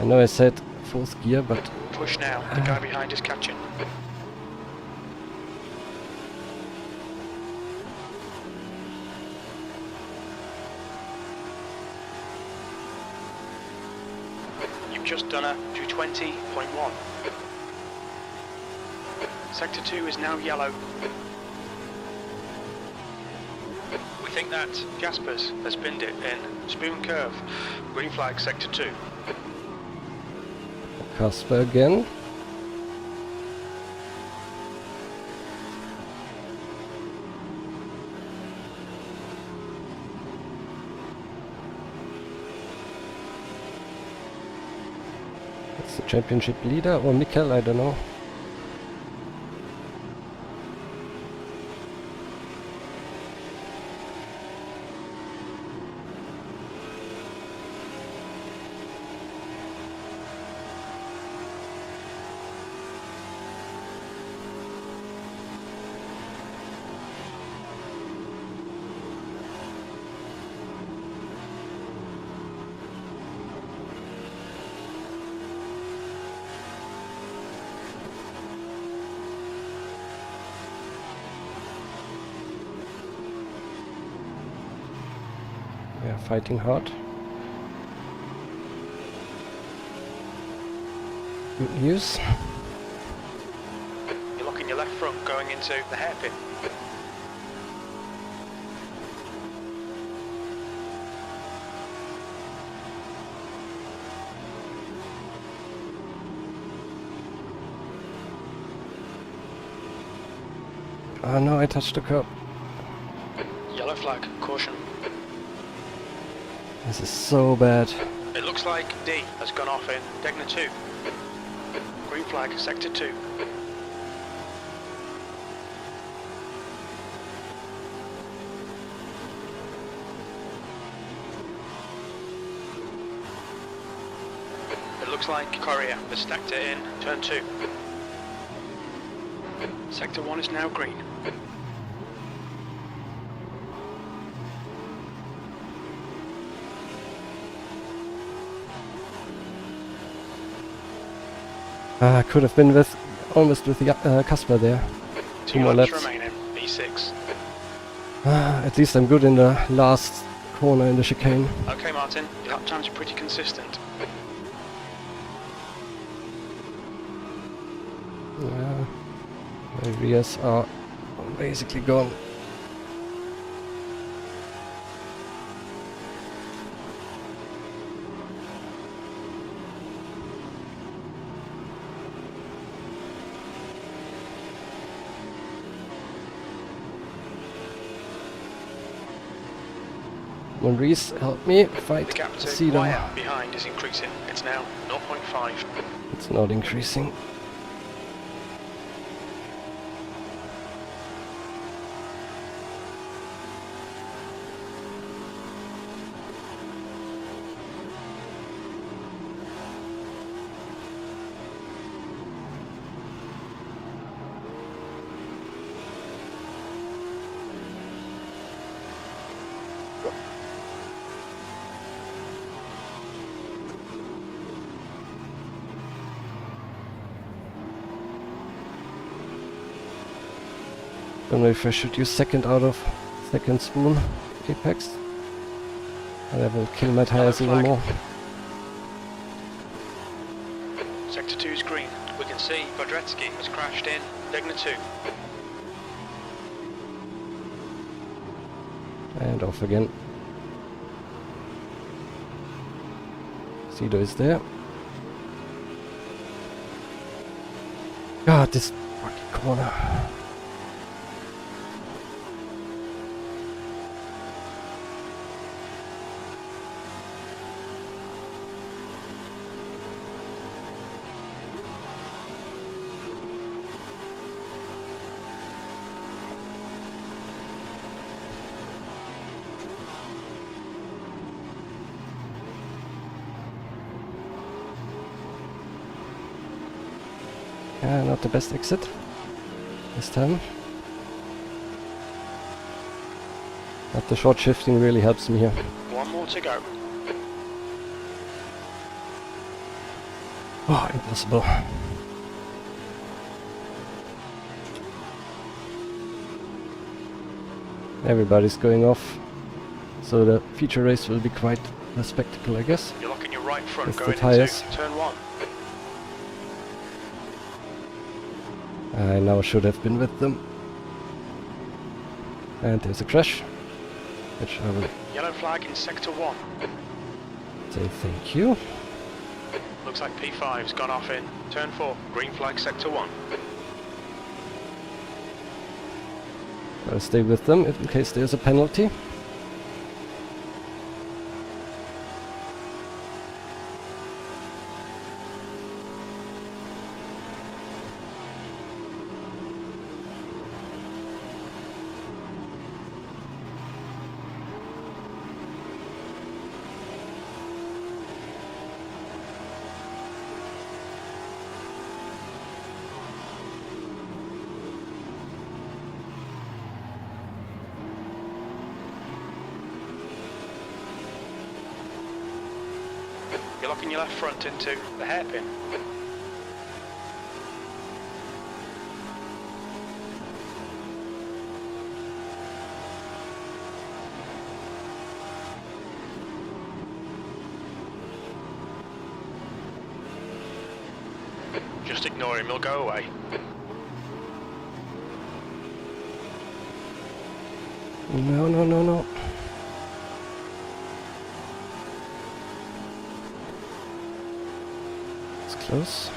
I know I said fourth gear, but Push now. The guy behind is catching. You've just done a 220.1. Sector 2 is now yellow. We think that Jaspers has binned it in Spoon Curve. Green flag, Sector 2. Casper again. It's the championship leader or Mikkel, I don't know. We are fighting hard. Good news. You're locking your left front going into the hairpin. Oh no, I touched the curb. Yellow flag, caution. This is so bad. It looks like D has gone off in Degna 2. Green flag, Sector 2. It looks like Courier has stacked it in turn 2. Sector 1 is now green. I could have been with almost with the Casper there. Two more laps. Remaining, B6. At least I'm good in the last corner in the chicane. Okay, Martin, your lap times are pretty consistent. Yeah, my rears are basically gone. One Reese, help me fight The gap to Cedar. wire behind is increasing. It's now 0.5. It's not increasing. Don't know if I should use second out of second spoon apex. That will kill my tires even flag. more. Sector 2 is green. We can see Bodretsky has crashed in Degna 2. And off again. Cedo is there. God, this fucking corner. Not the best exit this time. But the short shifting really helps me here. One more to go. Oh, impossible. Everybody's going off, so the feature race will be quite a spectacle, I guess. You're locking your right front With the going tyres. into turn 1. I now should have been with them. And there's a crash, which I will Yellow flag in sector 1. say thank you. Looks like P5's gone off in turn 4. Green flag sector 1. I'll stay with them in case there's a penalty. You're locking your left front into the hairpin. Just ignore him, he'll go away. No, no, no, no. It's close.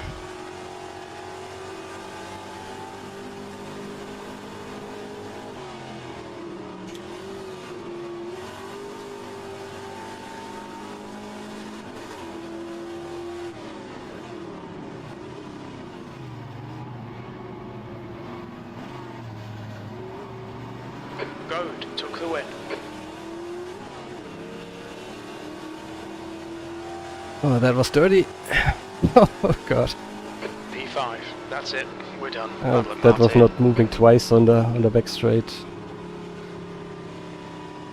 Goad took the win. Oh, that was dirty. Oh god. P5, that's it. We're done. Oh, Well done, that was Martin. not moving twice on the back straight.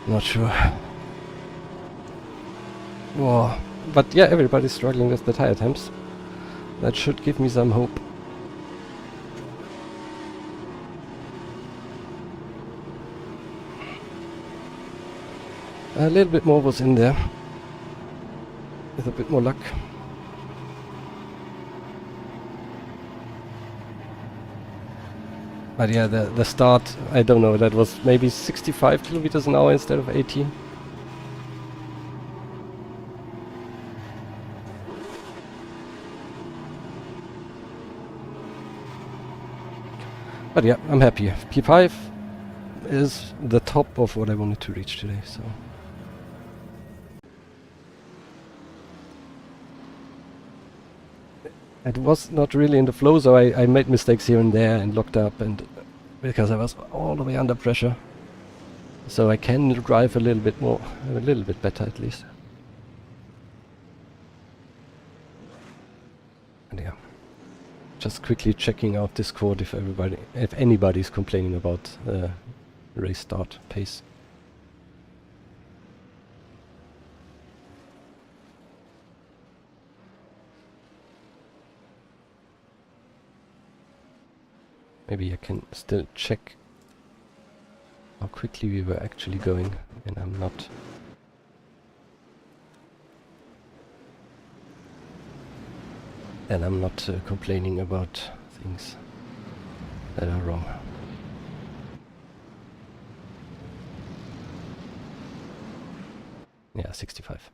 Not sure. Whoa. But yeah, everybody's struggling with the tire temps. That should give me some hope. A little bit more was in there. With a bit more luck. But yeah, the start, I don't know, that was maybe 65 kilometers an hour instead of 80. But yeah, I'm happy. P5 is the top of what I wanted to reach today, so. It was not really in the flow, so I made mistakes here and there and locked up, and because I was all the way under pressure. So I can drive a little bit more, a little bit better at least. And yeah, just quickly checking out Discord if anybody's complaining about race start pace. Maybe I can still check how quickly we were actually going, and I'm not. And I'm not complaining about things that are wrong. Yeah, 65.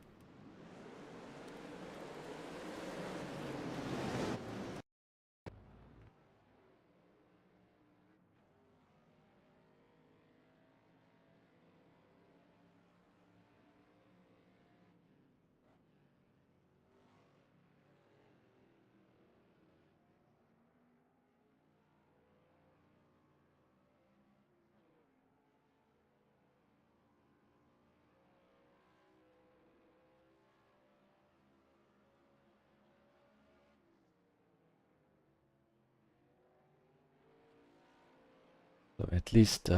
So at least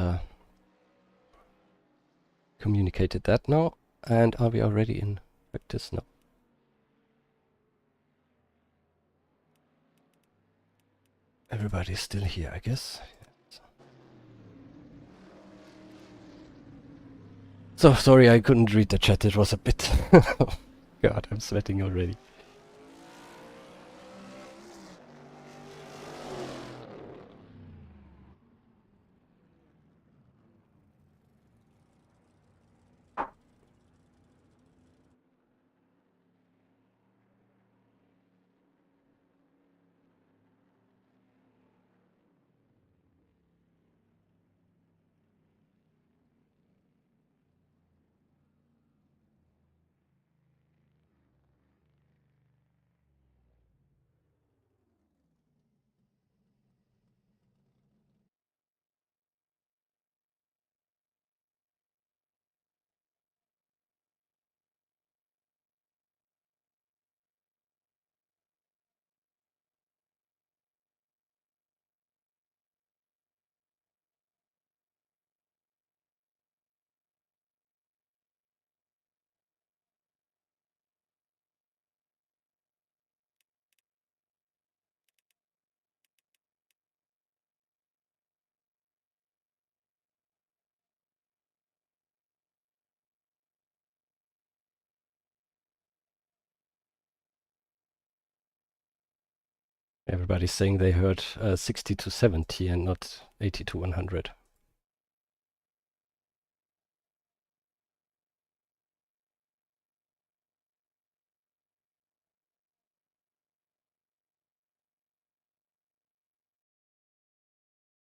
communicated that now. And are we already in practice? No. Everybody's still here, I guess. So sorry I couldn't read the chat, it was a bit... God, I'm sweating already. Everybody's saying they heard 60 to 70 and not 80 to 100.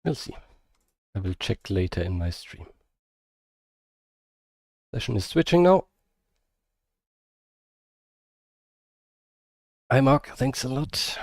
We'll see. I will check later in my stream. Session is switching now. Hi Mark, thanks a lot.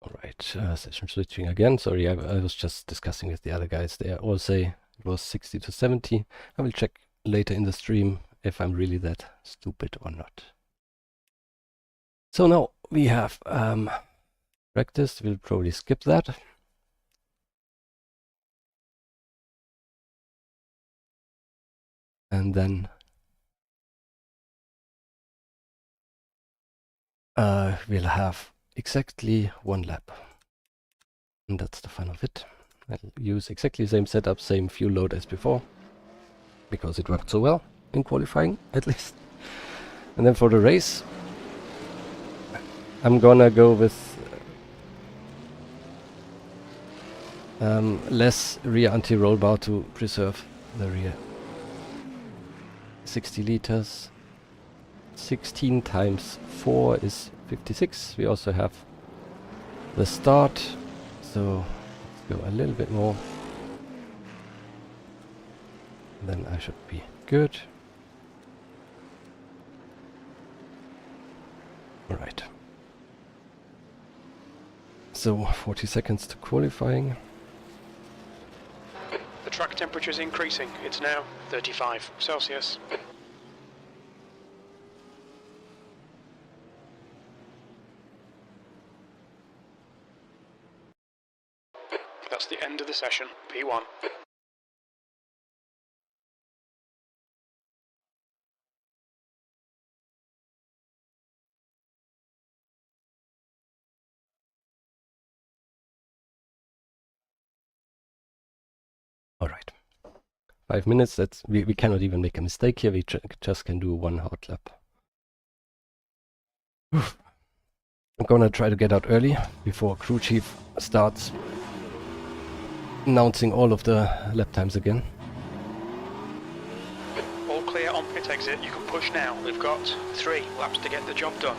Alright, session switching again. Sorry, I was just discussing with the other guys. They all say it was 60 to 70. I will check later in the stream if I'm really that stupid or not. So now we have practice. We'll probably skip that. And then we'll have exactly one lap. And that's the fun of it. I'll use exactly the same setup, same fuel load as before, because it worked so well in qualifying, at least. And then for the race, I'm gonna go with less rear anti-roll bar to preserve the rear. 60 liters. 16 times 4 is 56. We also have the start, so let's go a little bit more. Then I should be good. Alright. So 40 seconds to qualifying. The track temperature is increasing. It's now 35 Celsius. That's the end of the session, P1. All right. 5 minutes, that's we cannot even make a mistake here, we just can do one hard lap. I'm gonna try to get out early before crew chief starts announcing all of the lap times again. pit exit, you can push now. We've got 3 laps to get the job done.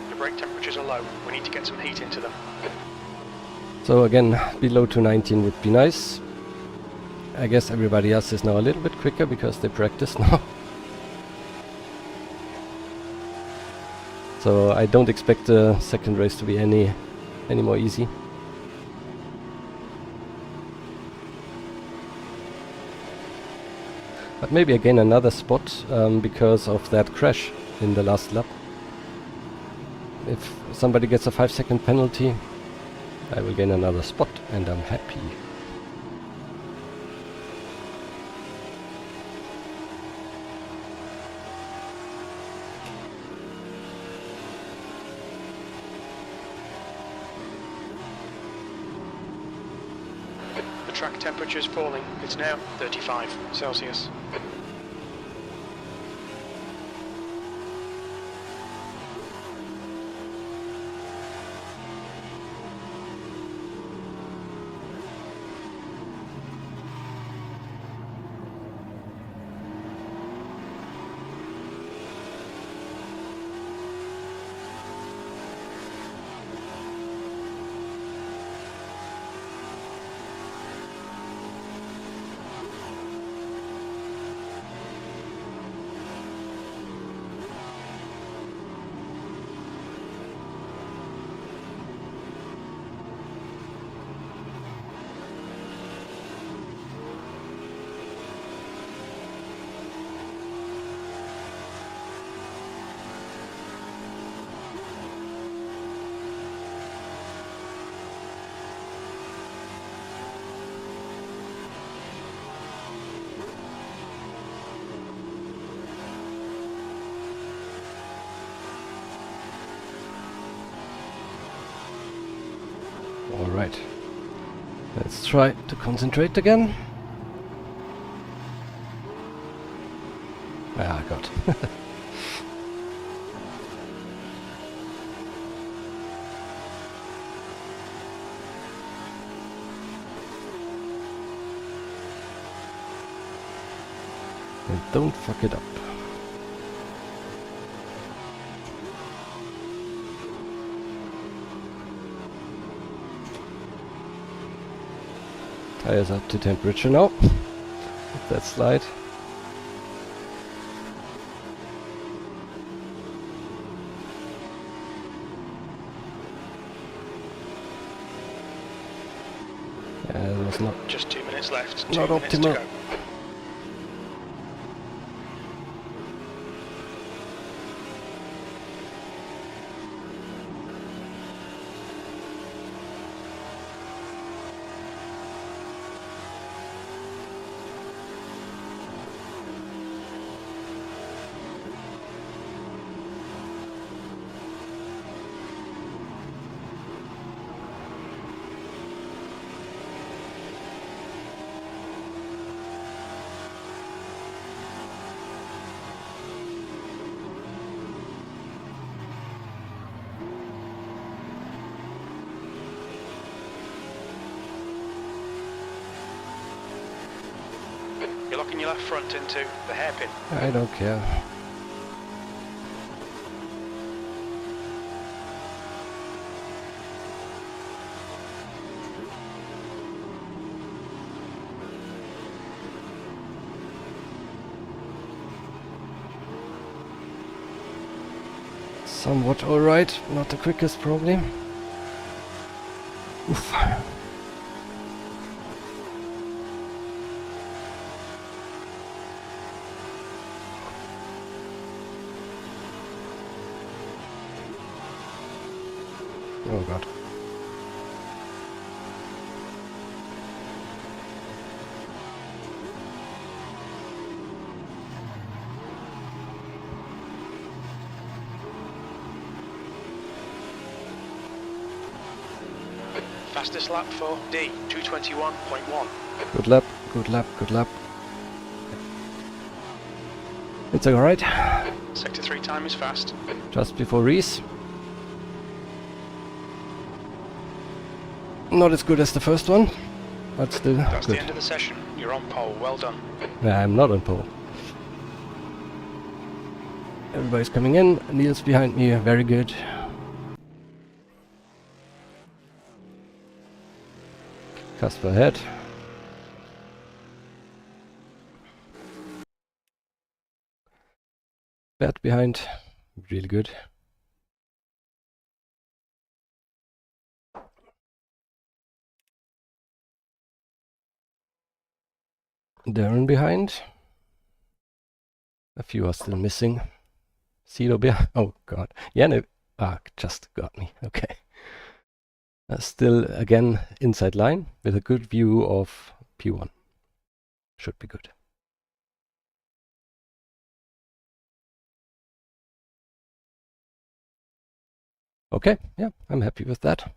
The brake temperatures are low. We need to get some heat into them. So again, below 219 would be nice. I guess everybody else is now a little bit quicker because they practice now. So I don't expect the second race to be any more easy. But maybe again another spot because of that crash in the last lap. If somebody gets a 5-second penalty, I will gain another spot and I'm happy. The track temperature is falling. It's now 35 Celsius. Alright, let's try to concentrate again. Ah, God. And don't fuck it up. Tires up to temperature now. With that slide. It was not Just 2 minutes left. 2 not minutes to optimal. go. You're locking your left front into the hairpin. I don't care. Somewhat alright, not the quickest probably. Oof. Oh God. Fastest lap for D, 221.1. Good lap, good lap, good lap. It's alright. Sector 3 time is fast. Just before Reese. Not as good as the first one, but still That's good. the end of the session. You're on pole. Well done. Nah, I'm not on pole. Everybody's coming in. Neil's behind me. Very good. Casper ahead. Bert behind. Really good. Darren behind. A few are still missing. Cedo behind. Oh god. Janne just got me. Okay. Still again inside line with a good view of P1. Should be good. Okay, yeah, I'm happy with that.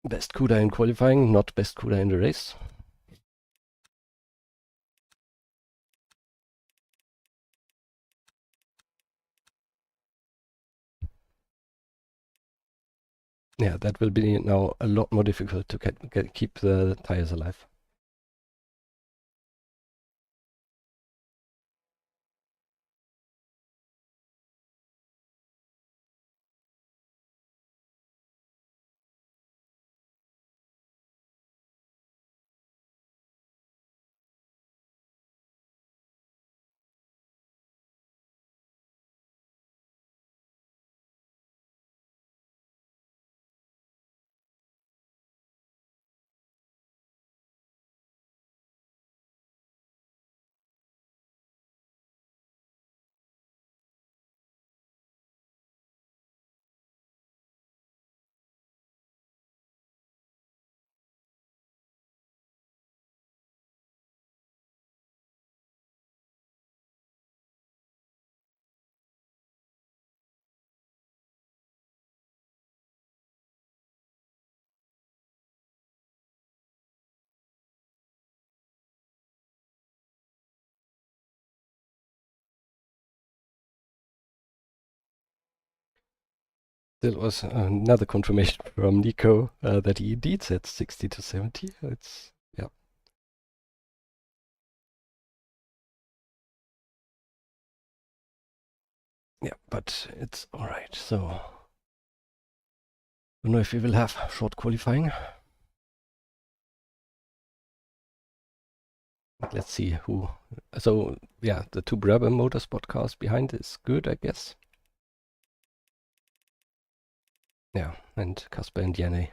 Best Cuda in qualifying, not best Cuda in the race. Yeah, that will be now a lot more difficult to keep the tires alive. There was another confirmation from Nico that he indeed said 60 to 70. It's, yeah. Yeah, but it's alright, so... Don't know if we will have short qualifying. Let's see who... So, yeah, the two Brabham Motorsport cars behind is good, I guess. Yeah, and Casper and Janne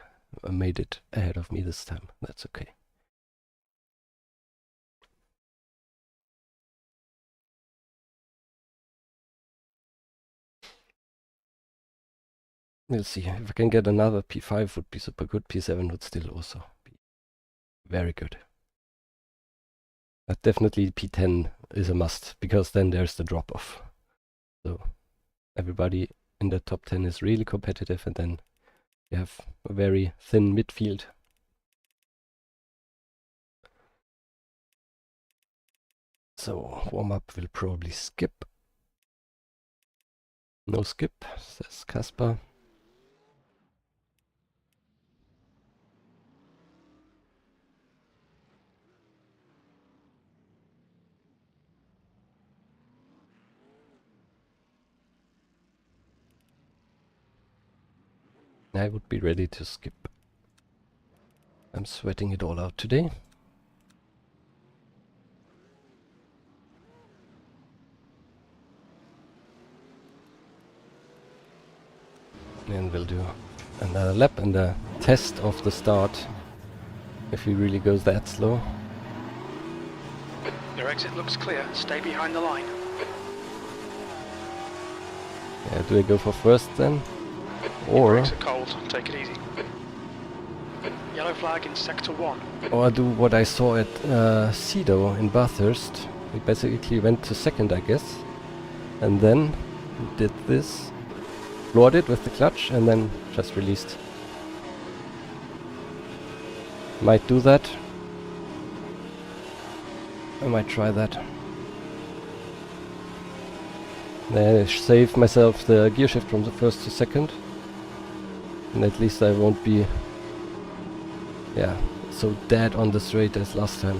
made it ahead of me this time. That's okay. We'll see. If I can get another P5 would be super good. P7 would still also be very good. But definitely P10 is a must, because then there's the drop-off. So everybody in the top 10 is really competitive, and then you have a very thin midfield. So warm-up will probably skip. No skip, says Casper. I would be ready to skip. I'm sweating it all out today. And we'll do another lap and a test of the start, if he really goes that slow. Your exit looks clear. Stay behind the line. Yeah, do I go for first then? Your Or... brakes are cold. Take it easy. Yellow flag in sector 1. Or do what I saw at Cedo in Bathurst. We basically went to second, I guess. And then did this. Floored it with the clutch and then just released. Might do that. I might try that. Then I save myself the gear shift from the first to second. And at least I won't be, yeah, so dead on the straight as last time.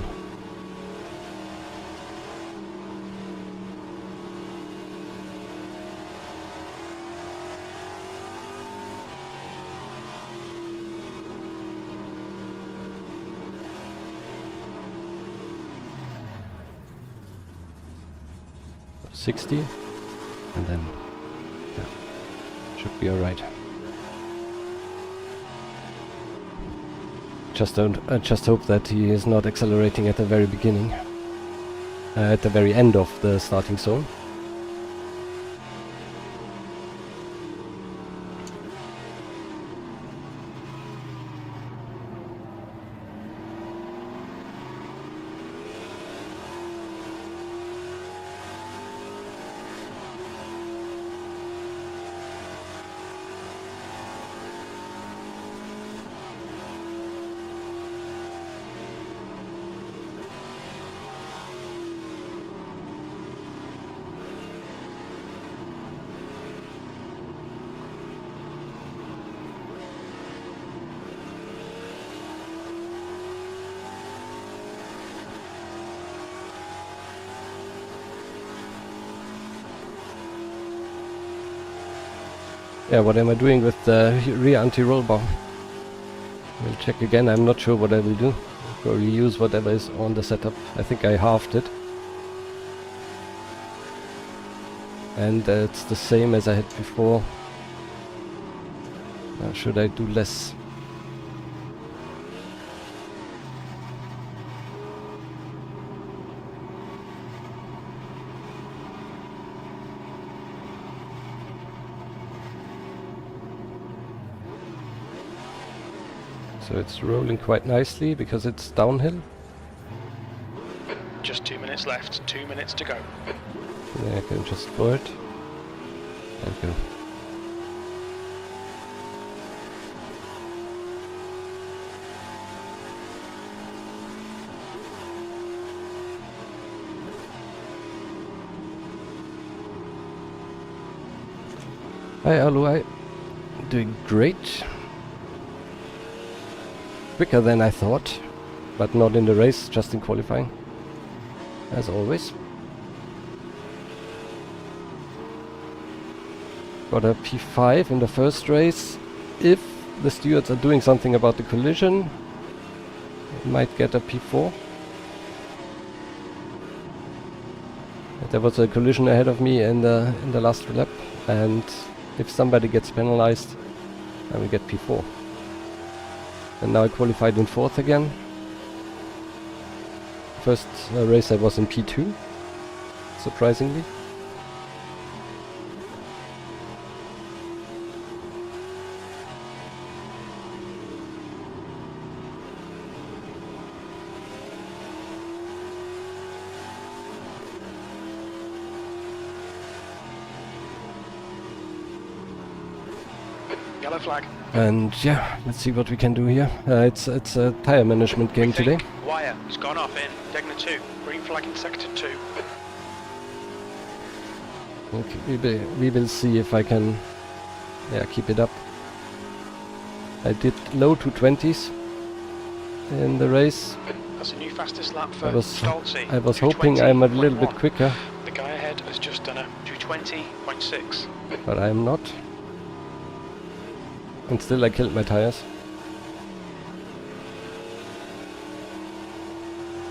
60, and then yeah, should be alright. I just hope that he is not accelerating at the very beginning, at the very end of the starting zone. Yeah, what am I doing with the rear anti-roll bar? We'll check again. I'm not sure what I will do. Probably use whatever is on the setup. I think I halved it. And it's the same as I had before. Should I do less? So it's rolling quite nicely because it's downhill. Just 2 minutes left, 2 minutes to go. Yeah, I can just board and go. Hi Aluai, doing great. Quicker than I thought, but not in the race, just in qualifying, as always. Got a P5 in the first race. If the stewards are doing something about the collision, I might get a P4. There was a collision ahead of me in the last lap, and if somebody gets penalized, I will get P4. And now I qualified in 4th again. First race I was in P2, surprisingly. Yellow flag. And yeah, let's see what we can do here. It's a tire management game today. Wire has gone off in Degner 2. Green flag in sector 2. Okay, we will see if I can keep it up. I did low 220s in the race. That's a new fastest lap for I was Stolze. hoping I'm a little bit quicker, The guy ahead has just done a 220.6. but I'm not. And still I killed my tires.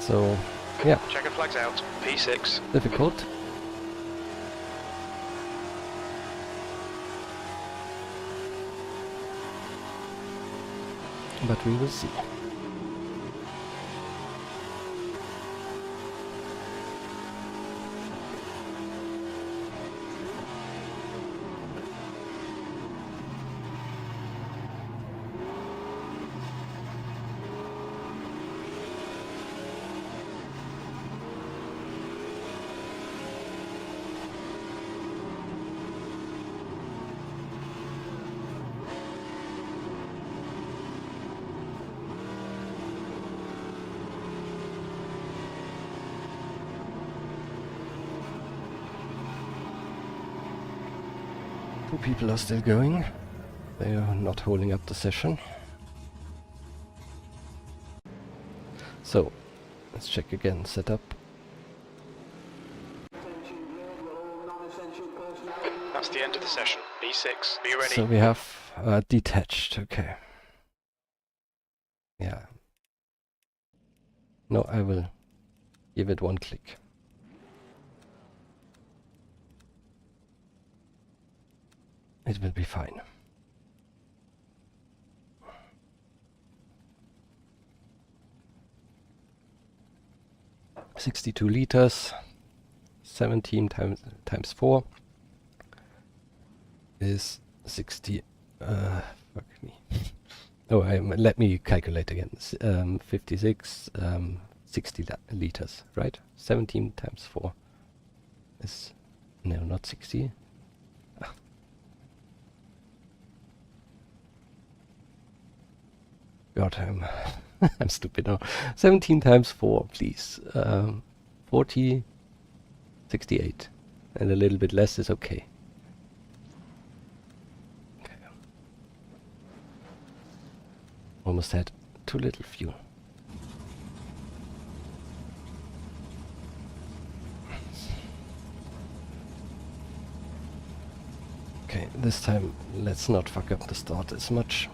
So, yeah, Checker flags out. P6. difficult. But we will see. Two people are still going. They are not holding up the session. So, let's check again. Setup. That's the end of the session. B6. Be ready. So we have detached. Okay. Yeah. No, I will give it one click. It will be fine. $62 liters, 17 times 4 is 60. Fuck me. Oh, let me calculate again. 56, 60 liters, right? 17 times 4 is, no, not 60. God, I'm stupid now. 17 times 4, please. 40, 68. And a little bit less is okay. Almost had too little fuel. Okay, this time let's not fuck up the start as much.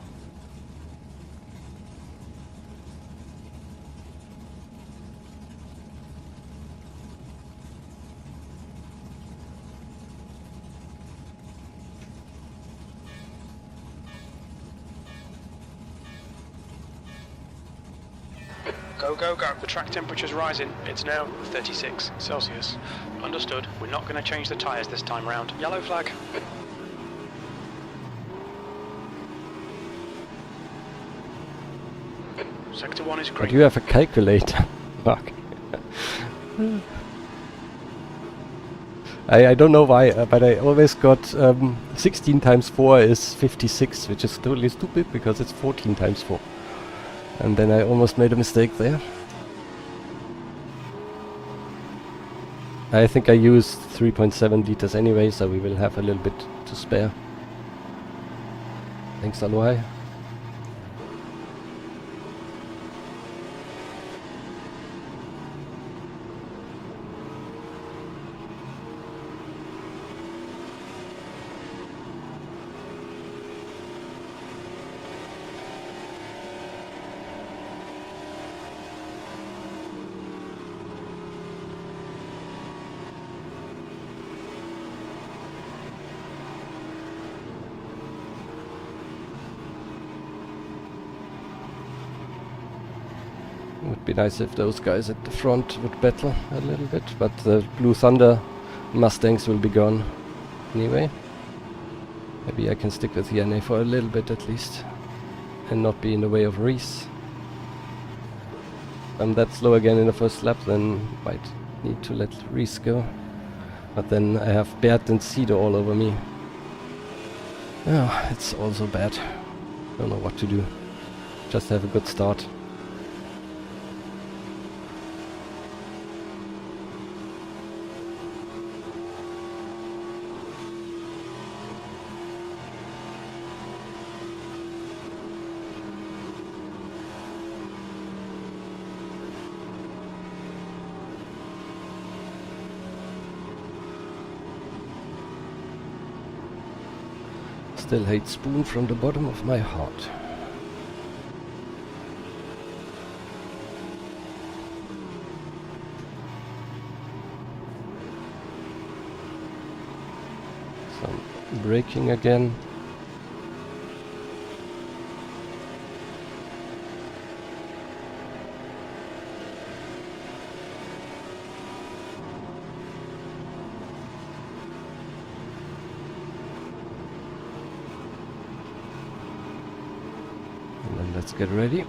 Go, go, go. The track temperature's rising. It's now 36 Celsius. Understood. We're not going to change the tyres this time round. Yellow flag. Sector 1 is green. But you have a calculator. Fuck. I don't know why, but I always got 16 times 4 is 56, which is totally stupid because it's 14 times 4. And then I almost made a mistake there. I think I used 3.7 liters anyway, so we will have a little bit to spare. Thanks, Aloy. Would be nice if those guys at the front would battle a little bit, but the Blue Thunder Mustangs will be gone anyway. Maybe I can stick with the NA for a little bit at least and not be in the way of Reese. If I'm that slow again in the first lap, then might need to let Reese go. But then I have Bert and Cedar all over me. Oh, it's also bad. Don't know what to do. Just have a good start. Still hate Spoon from the bottom of my heart. Some braking again. Let's get ready.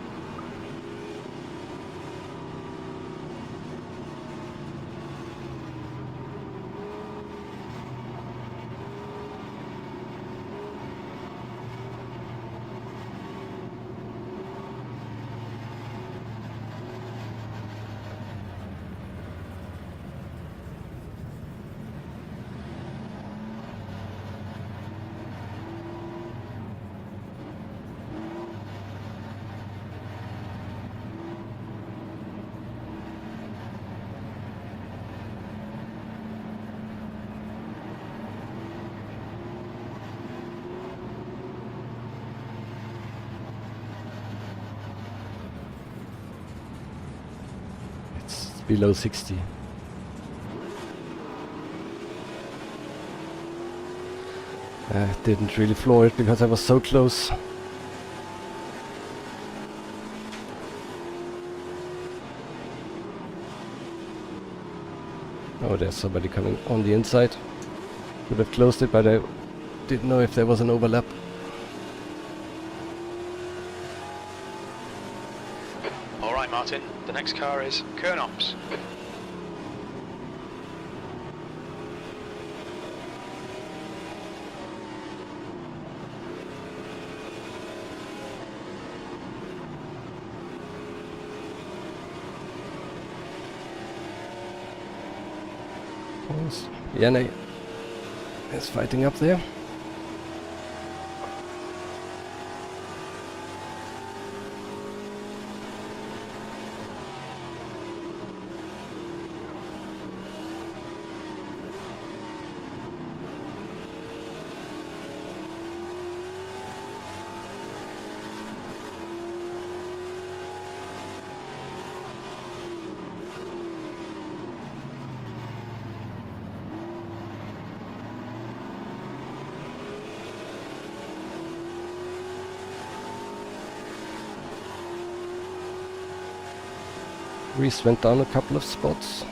Below 60. I didn't really floor it because I was so close. Oh, there's somebody coming on the inside. Could have closed it, but I didn't know if there was an overlap. All right, Martin. The next car is Kernops. Yanni is fighting up there. Reese went down a couple of spots.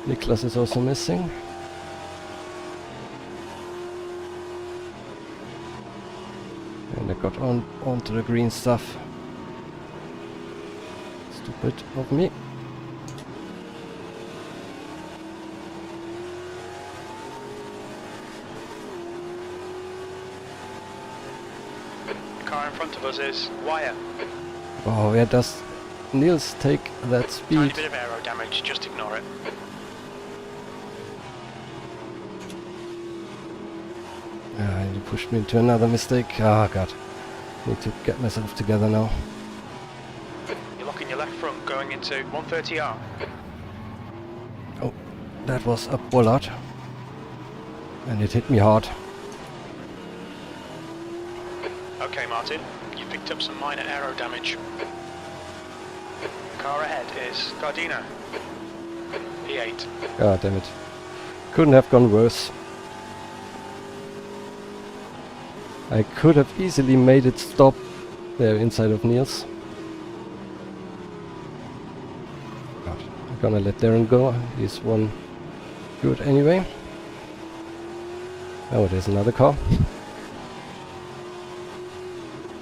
Niklas is also missing. And I got onto the green stuff. Stupid of me. The car in front of us is Wire. Oh, where does Niels take that Tiny speed? bit of aero damage, just ignore it. You pushed me into another mistake. Ah, God. Need to get myself together now. You're locking your left front going into 130R. Oh, that was a bollard. And it hit me hard. Okay, Martin. You picked up some minor aero damage. Car ahead is Gardena. P8. God damn it. Couldn't have gone worse. I could have easily made it stop there inside of Niels. God, I'm gonna let Darren go. He's one good anyway. Oh, there's another car.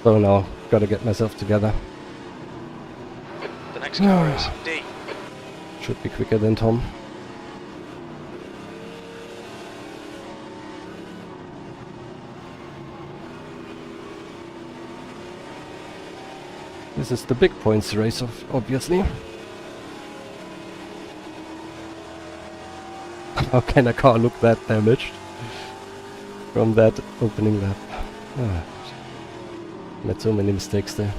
So now, gotta get myself together. The next car is D. Should be quicker than Tom. This is the big points race, obviously. How can a car look that damaged from that opening lap? Ah, made so many mistakes there.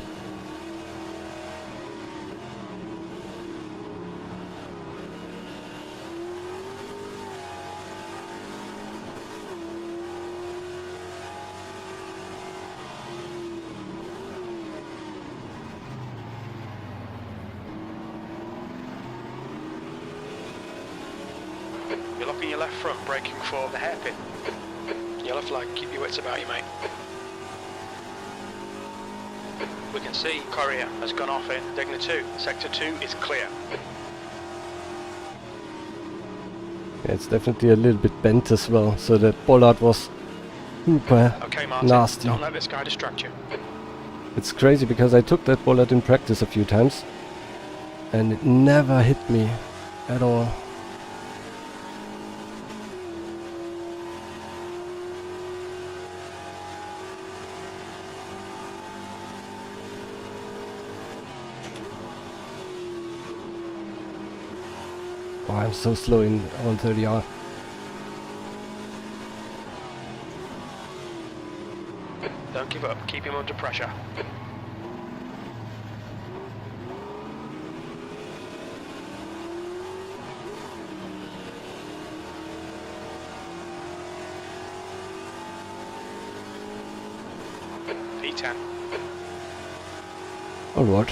You're locking your left front, braking for the hairpin. Yellow flag, keep your wits about you, mate. We can see Courier has gone off in Degner 2. Sector 2 is clear. Yeah, it's definitely a little bit bent as well, so that bollard was super Okay, Martin, nasty. don't let this guy distract you. It's crazy because I took that bollard in practice a few times and it never hit me at all. Oh, I'm so slow in 130R. Don't give up, keep him under pressure. P10. Oh Lord.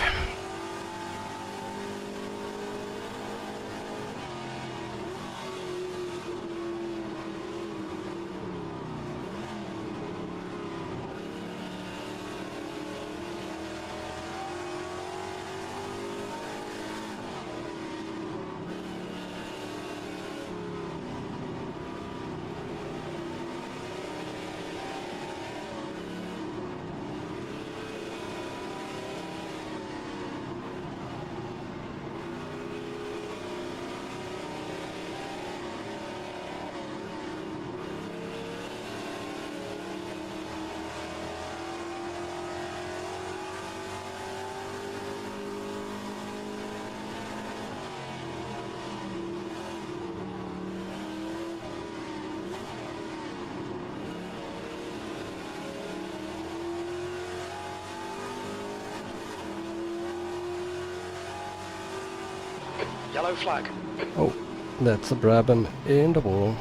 Yellow flag. Oh, that's a Brabham in the wall.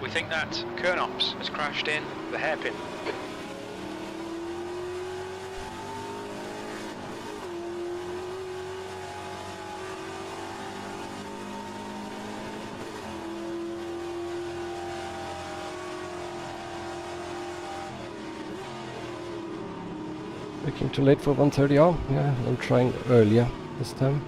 We think that Kernops has crashed in the hairpin. Looking too late for 130R. Yeah, I'm trying earlier this time.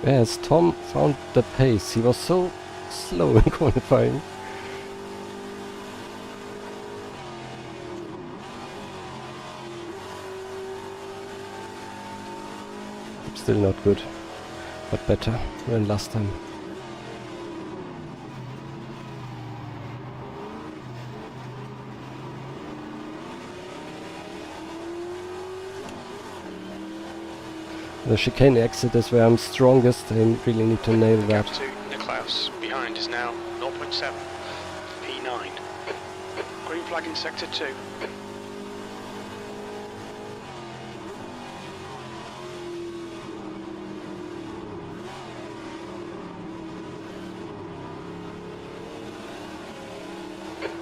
Yes, Tom found the pace. He was so slow in qualifying. Still not good, but better than last time. The chicane exit is where I'm strongest. I really need to nail that. Gap to Nicklaus behind is now 0.7 P9. Green flag in sector 2.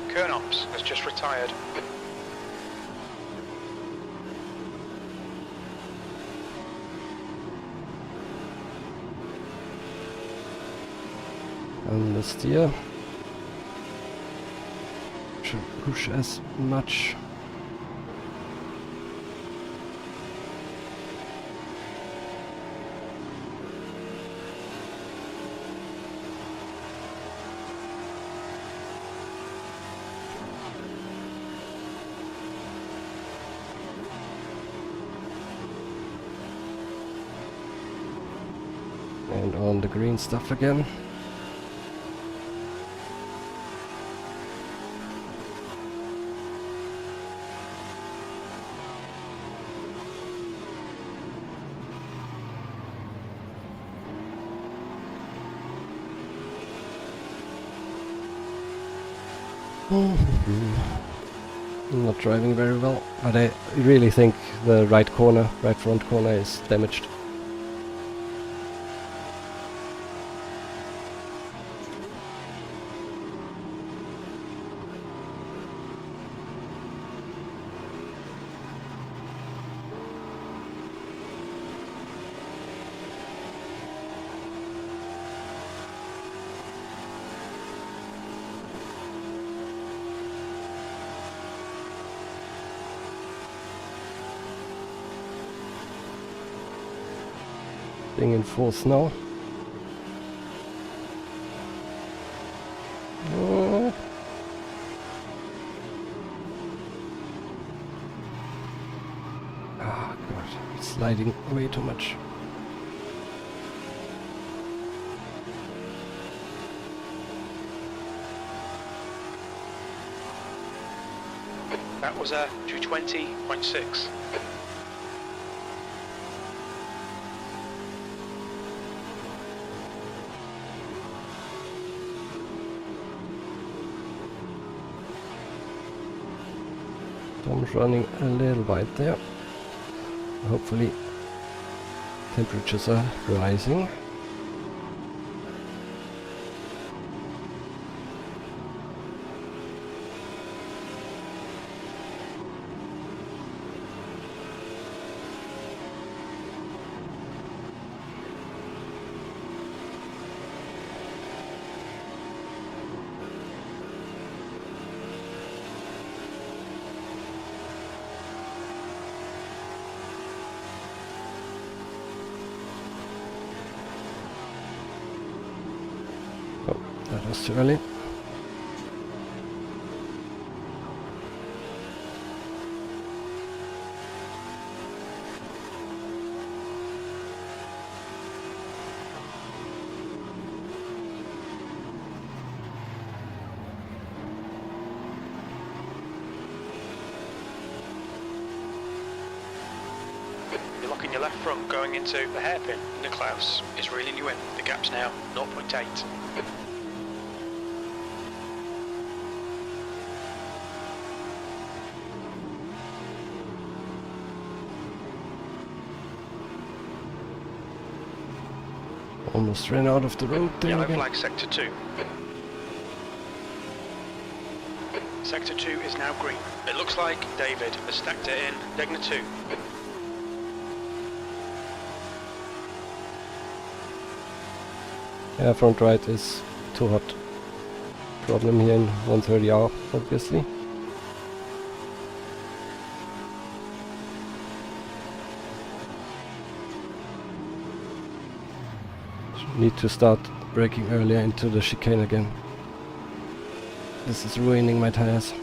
Kernops has just retired. And the steer should push as much. And on the green stuff again. I'm not driving very well, but I really think the right front corner is damaged. Being in fourth now. Oh. Ah, God, it's sliding way too much. That was a 220.6. Tom's running a little wide there. Hopefully temperatures are rising. That was too early. You're locking your left front going into the hairpin. Nicklaus is reeling you in. The gap's now 0.8. Almost ran out of the road there Yellow again. flag sector 2. Sector 2 is now green. It looks like David has stacked it in Degner 2. Yeah, front right is too hot. Problem here in 130R, obviously. Need to start braking earlier into the chicane again. This is ruining my tires.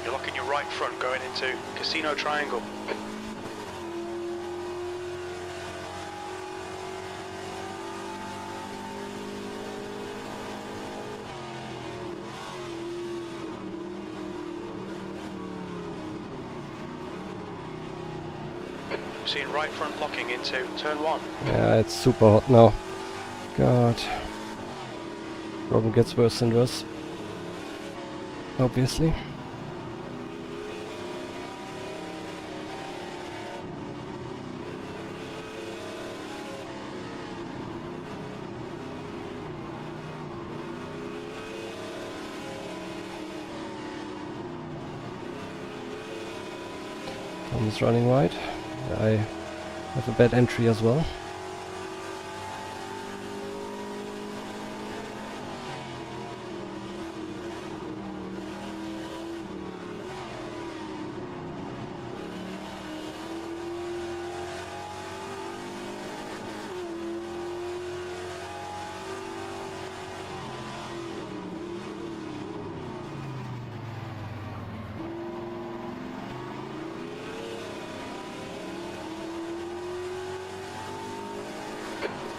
You're locking your right front going into Casino Triangle. Seeing right front locking into turn 1. Yeah, it's super hot now. God. Problem gets worse and worse. Obviously. Tom is running wide. I have a bad entry as well.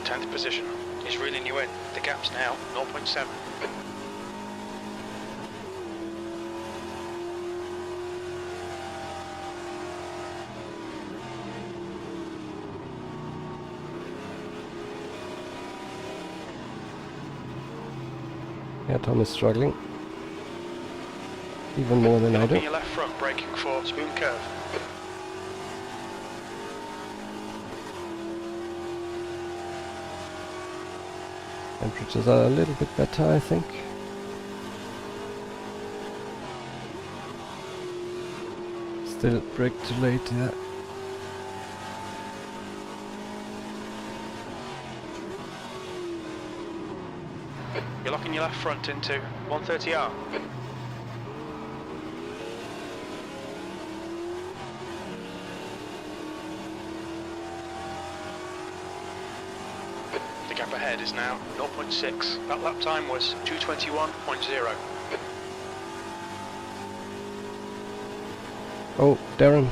Tenth position. He's reeling you in. The gap's now 0.7. Yeah, Tom is struggling. Even more than I Locking do. your left front, braking for spoon curve. Temperatures are a little bit better, I think. Still brake too late, yeah. You're locking your left front into 130R. The gap ahead is now 0.6. That lap time was 2:21.0. Oh, Darren.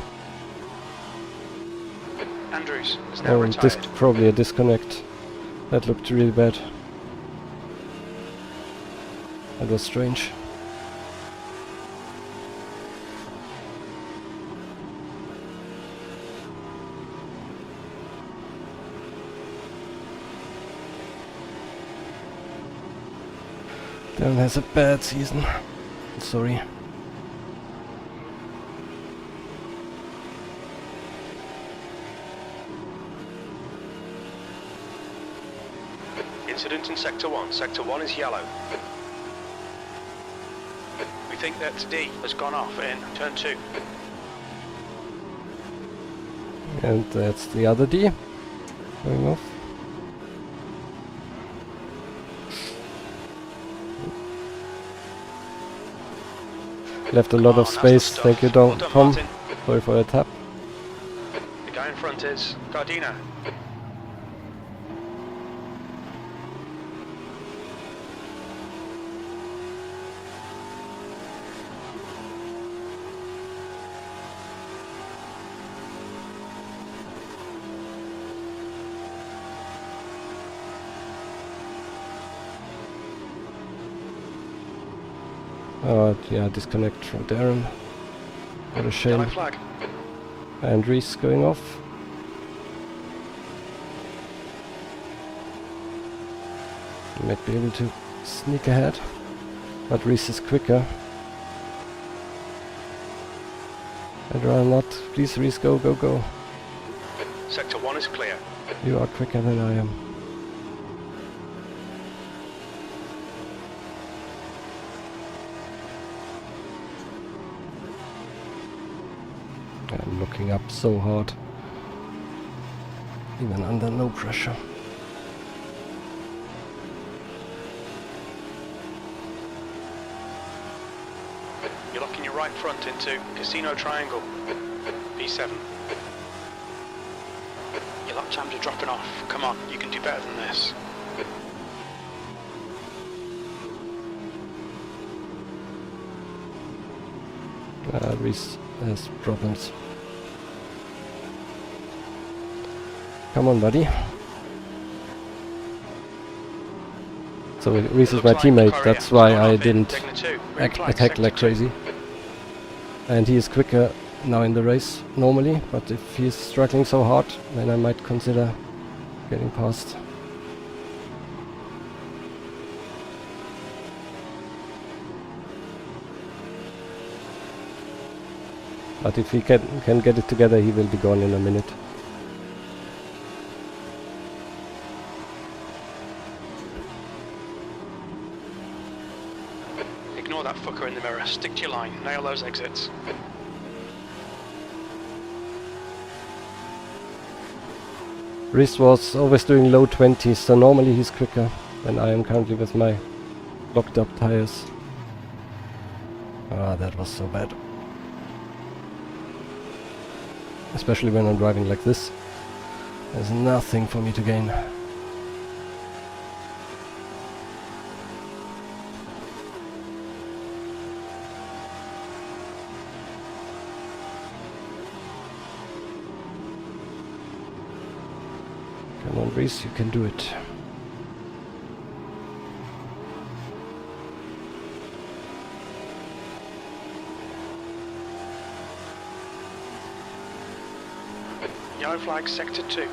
Andrews is now Oh, retired. probably a disconnect. That looked really bad. That was strange. Darren has a bad season. Sorry. Incident in Sector 1. Sector 1 is yellow. We think that D has gone off in turn 2. And that's the other D going off. Left a lot Come of on, that's the space. stuff. Thank you, Well done, Tom. Martin. Sorry for the tap. The guy in front is Gardena. Oh, yeah, disconnect from Darren. What a shame. Yellow flag. And Reese going off. Might be able to sneak ahead, but Reese is quicker. I'd rather not. Please, Reese, go, go, go. Sector 1 is clear. You are quicker than I am. I'm looking up so hard. Even under no pressure. You're locking your right front into Casino Triangle. P7. Your lap times are dropping off. Come on, you can do better than this. Reese has problems. Come on, buddy. So Reese is my teammate, that's why I didn't attack like crazy. And he is quicker now in the race, normally, but if he's struggling so hard, then I might consider getting past. But if he can get it together, he will be gone in a minute. Ignore that fucker in the mirror. Stick to your line. Nail those exits. Reese was always doing low 20s, so normally he's quicker than I am currently with my locked up tires. Ah, that was so bad. Especially when I'm driving like this. There's nothing for me to gain. Come on, Reese, you can do it. Yellow flag, Sector 2.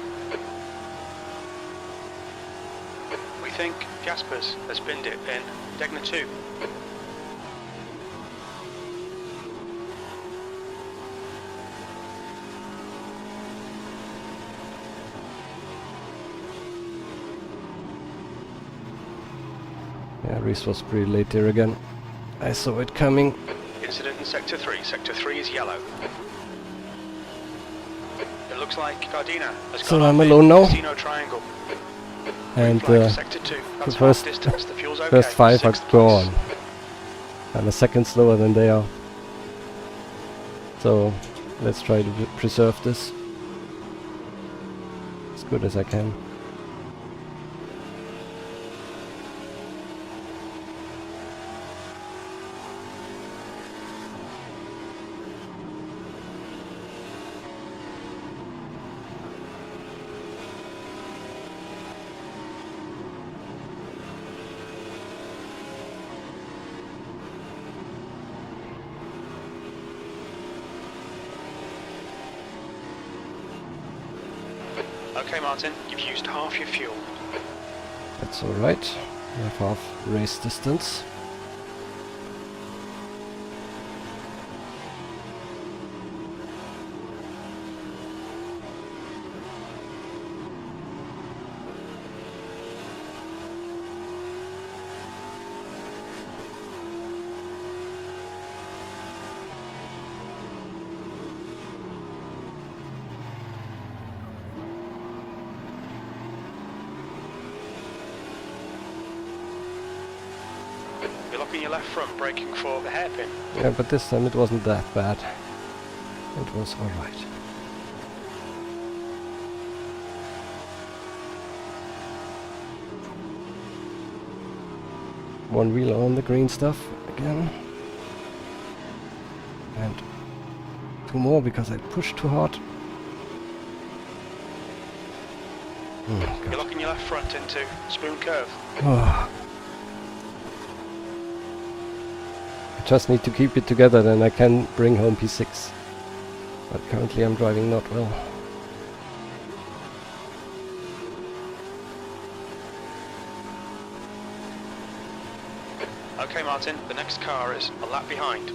We think Jaspers has binned it in Degna 2. Yeah, Reese was pretty late there again. I saw it coming. Incident in Sector 3. Sector 3 is yellow. It looks like Gardena has So gone I'm off alone in now. Casino Triangle. And Green flag, Sector 2. the That's first, half distance. The fuel's okay. first 5 are Sixth place. gone. I'm a second slower than they are. So let's try to preserve this as good as I can. Okay, Martin, you've used half your fuel. That's alright. We have half race distance. You're locking your left front, braking for the hairpin. Yeah, but this time it wasn't that bad. It was alright. One wheel on the green stuff again. And 2 more because I pushed too hard. Oh, You're locking your left front into Spoon Curve. God. I just need to keep it together, then I can bring home P6. But currently I'm driving not well. Okay, Martin, the next car is a lap behind.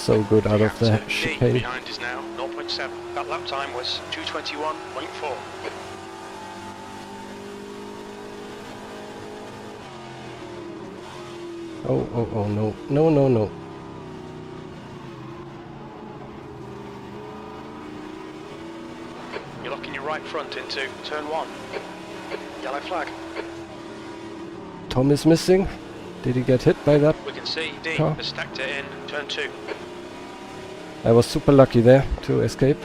so good out of the Gap to D chicane. behind is now 0.7. That lap time was 2:21.4. Oh, no. No. You're locking your right front into turn 1. Yellow flag. Tom is missing. Did he get hit by that? We can see D Car. has stacked it in turn 2. I was super lucky there to escape.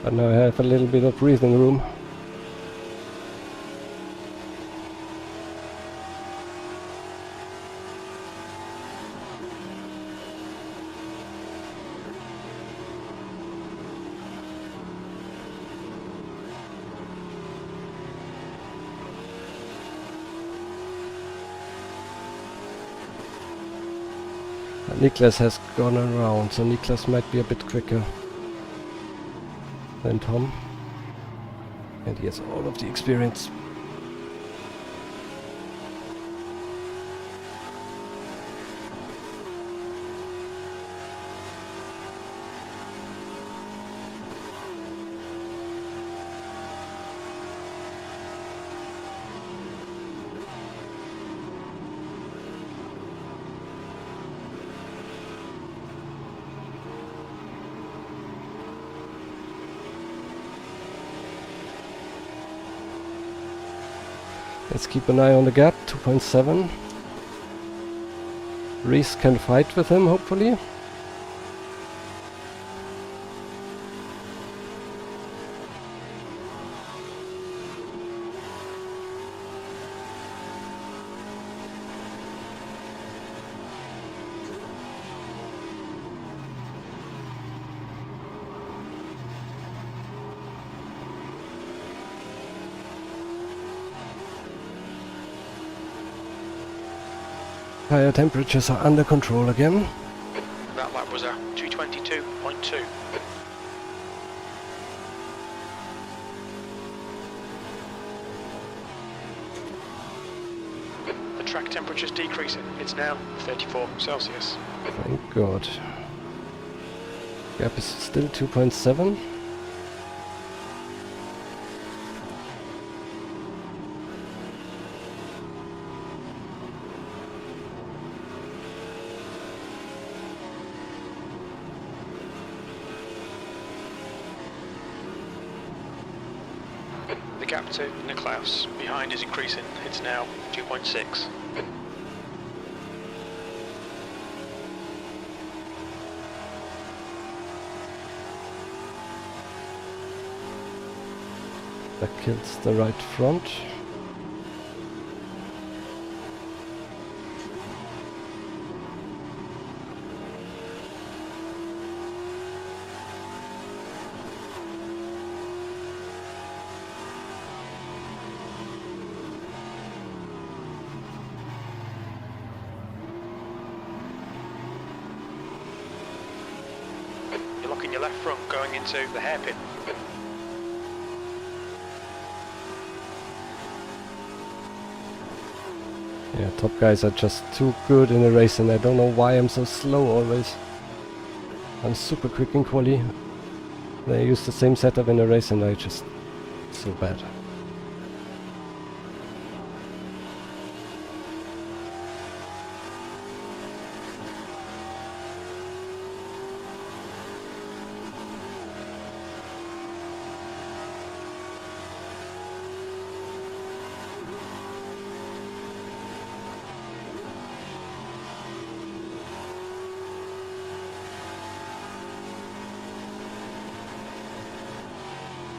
But now I have a little bit of breathing room. Niklas has gone around, so Niklas might be a bit quicker than Tom. And he has all of the experience. Let's keep an eye on the gap, 2.7. Reese can fight with him, hopefully. Tire temperatures are under control again. That lap was a 2:22.2. The track temperature's decreasing. It's now 34 Celsius. Thank God. Gap is still 2.7. The gap to Niklaus behind is increasing. It's now 2.6. That kills the right front. You're locking your left front going into the hairpin. Yeah, top guys are just too good in a race, and I don't know why I'm so slow always. I'm super quick in quali. They use the same setup in a race and I just so bad.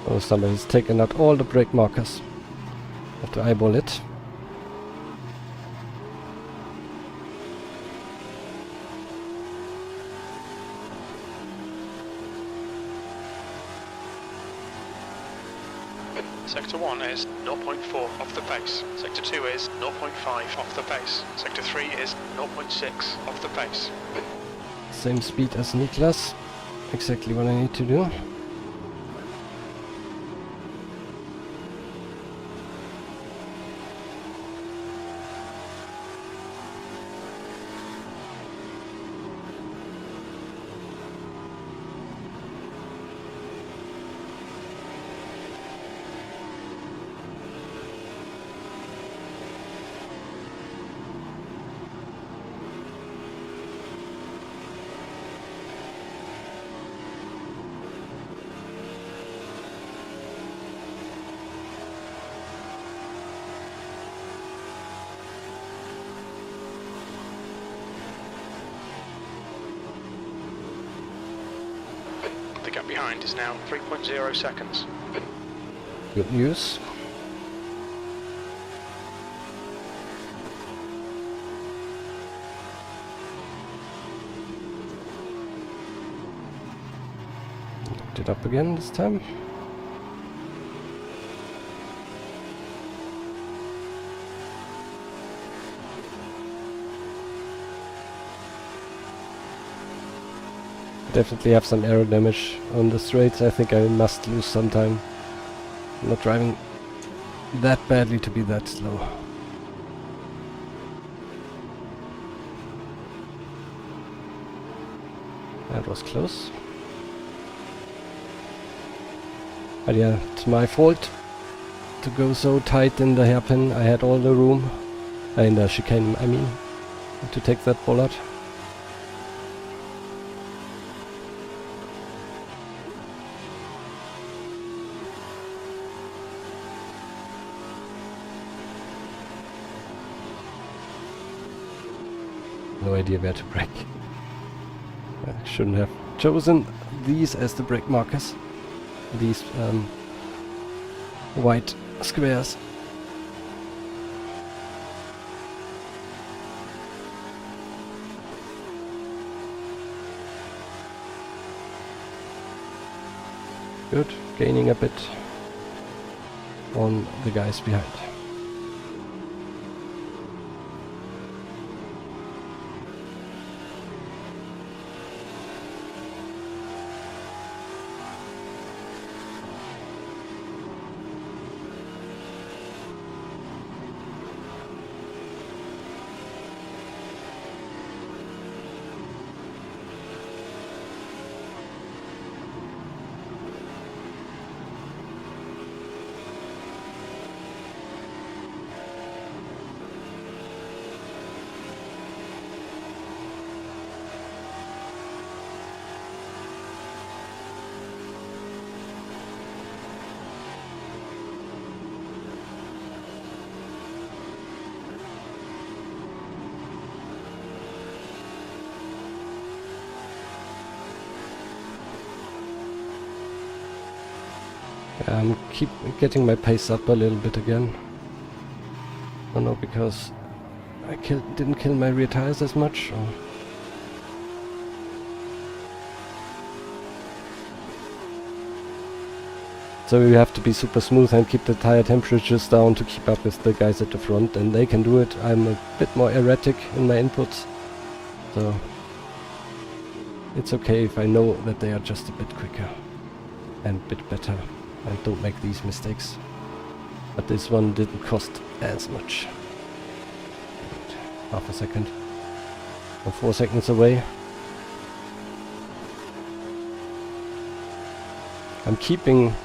Oh, somebody's taken out all the brake markers. Have to eyeball it. Sector 1 is 0.4 off the pace. Sector 2 is 0.5 off the pace. Sector 3 is 0.6 off the pace. Same speed as Niklas. Exactly what I need to do. gap behind is now 3.0 seconds. Good news. Looked it up again this time. Definitely have some aero damage on the straights. I think I must lose some time. I'm not driving that badly to be that slow. That was close. But yeah, it's my fault to go so tight in the hairpin. I had all the room, in the chicane I mean, to take that bollard. No idea where to brake. I shouldn't have chosen these as the brake markers. These white squares. Good, gaining a bit on the guys behind. Keep getting my pace up a little bit again. I don't know, because I didn't kill my rear tires as much. Or so you have to be super smooth and keep the tire temperatures down to keep up with the guys at the front, and they can do it. I'm a bit more erratic in my inputs, so it's okay if I know that they are just a bit quicker and a bit better and don't make these mistakes. But this one didn't cost as much. Half a second. I'm 4 seconds away. I'm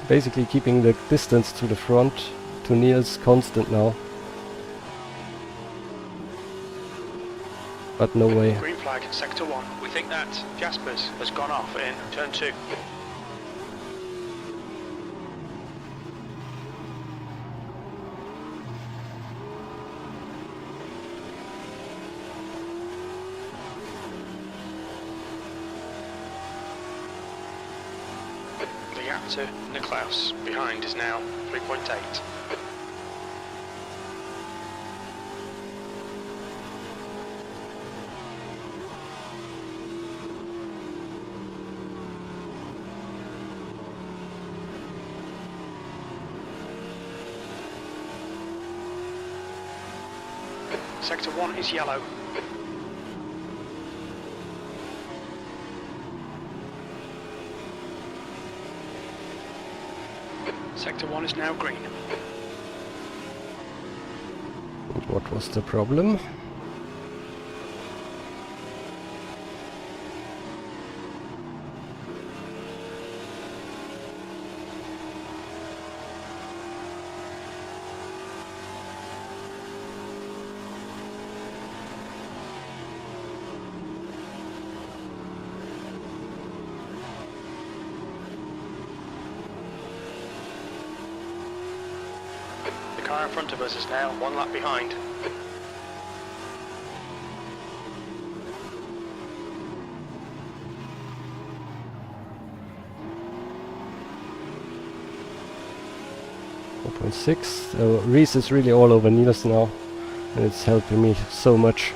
basically keeping the distance to the front, to Niels, constant now. But no way. Green flag in sector 1. We think that Jaspers has gone off in turn 2. The gap to Niklaus behind is now 3.8. Sector 1 is yellow. Sector 1 is now green. What was the problem? The car in front of us is now 1 lap behind. 5.6. So Reese is really all over Niels now, and it's helping me so much.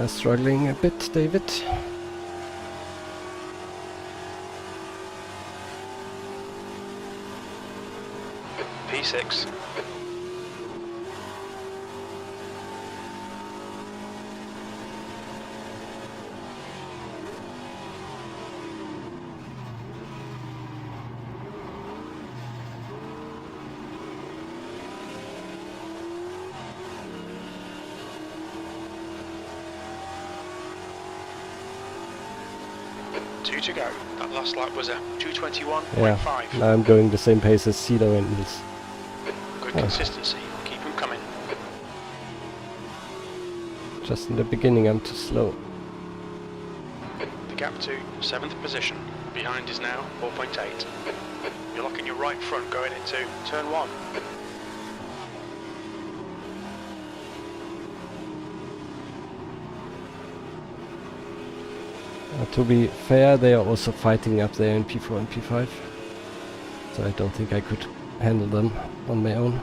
Struggling a bit, David. P6. Two to go. That last lap was a 2:21.5. Yeah, now I'm going the same pace as Cedo and Niels. Good consistency. Keep them coming. Just in the beginning I'm too slow. The gap to 7th position. Behind is now 4.8. You're locking your right front going into turn 1. To be fair, they are also fighting up there in P4 and P5. So I don't think I could handle them on my own.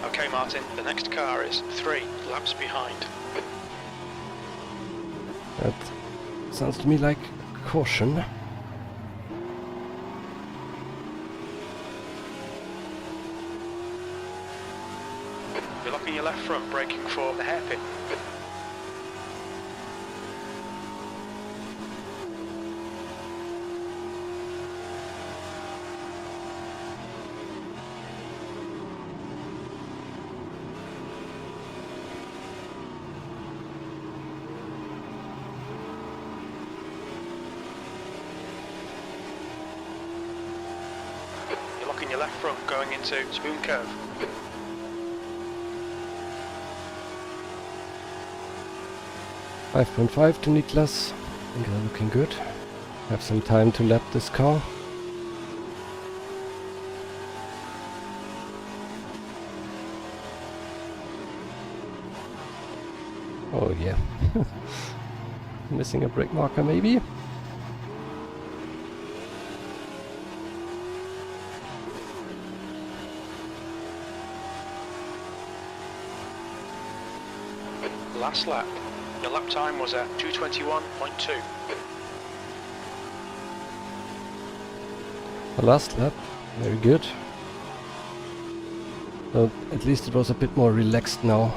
Okay, Martin, the next car is 3 laps behind. That sounds to me like caution. You're locking your left front, braking for the hairpin. Locking your left front going into spoon curve. .5 to Niklas. I think they're looking good. Have some time to lap this car. Oh yeah. Missing a brake marker maybe. Last lap. Your lap time was at 2:21.2. The last lap, very good. So at least it was a bit more relaxed now,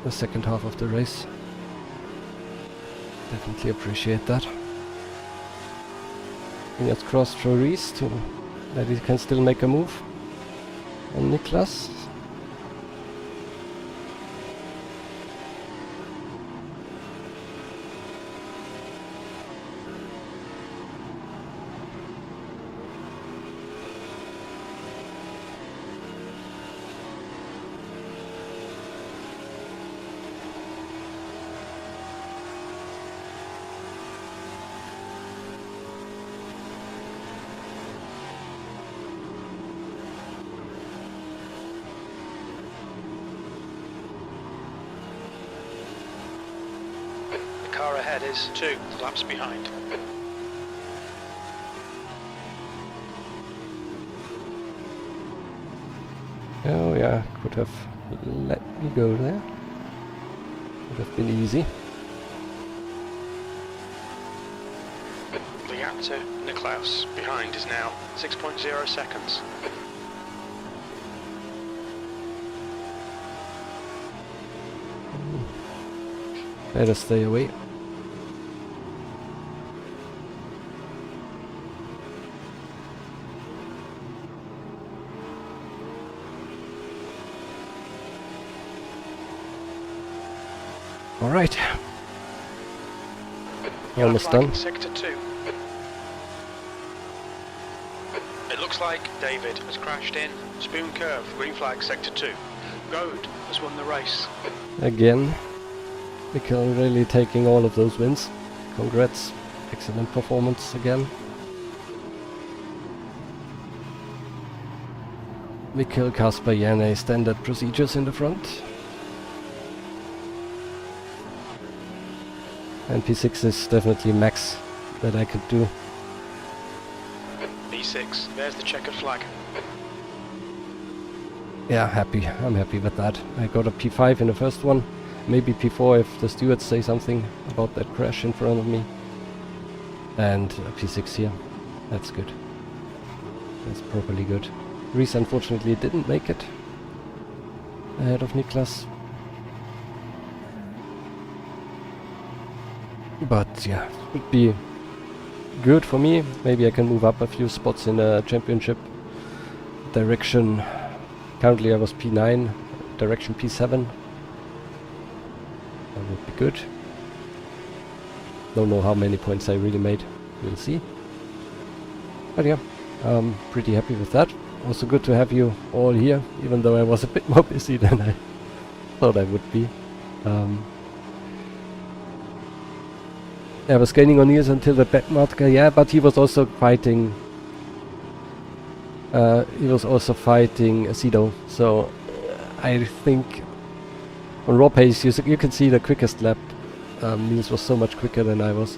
the second half of the race. Definitely appreciate that. Fingers crossed for Reese that he can still make a move on Niklas. The car ahead is 2 laps behind. Oh yeah, could have let me go there. Would have been easy. The gap to Niklaus behind is now 6.0 seconds. Better stay away. Alright. Yellow Almost flag done. in sector 2. It looks like David has crashed in. Spoon curve, green flag, sector 2. Goad has won the race. Again. Mikkel really taking all of those wins. Congrats. Excellent performance again. Mikkel, Kasper, Janne, standard procedures in the front. And P6 is definitely max that I could do. B6, there's the checkered flag. Yeah, happy. I'm happy with that. I got a P5 in the first one. Maybe P4 if the stewards say something about that crash in front of me. And a P6 here. That's good. That's properly good. Reese unfortunately didn't make it. Ahead of Niklas. But yeah, would be good for me. Maybe I can move up a few spots in a championship direction. Currently I was P9, direction P7. That would be good. Don't know how many points I really made. We'll see. But yeah, I'm pretty happy with that. Also good to have you all here, even though I was a bit more busy than I thought I would be. I was gaining on Niels until the back marker, yeah, but he was also fighting. He was also fighting Acedo, so I think on raw pace you can see the quickest lap. Niels was so much quicker than I was.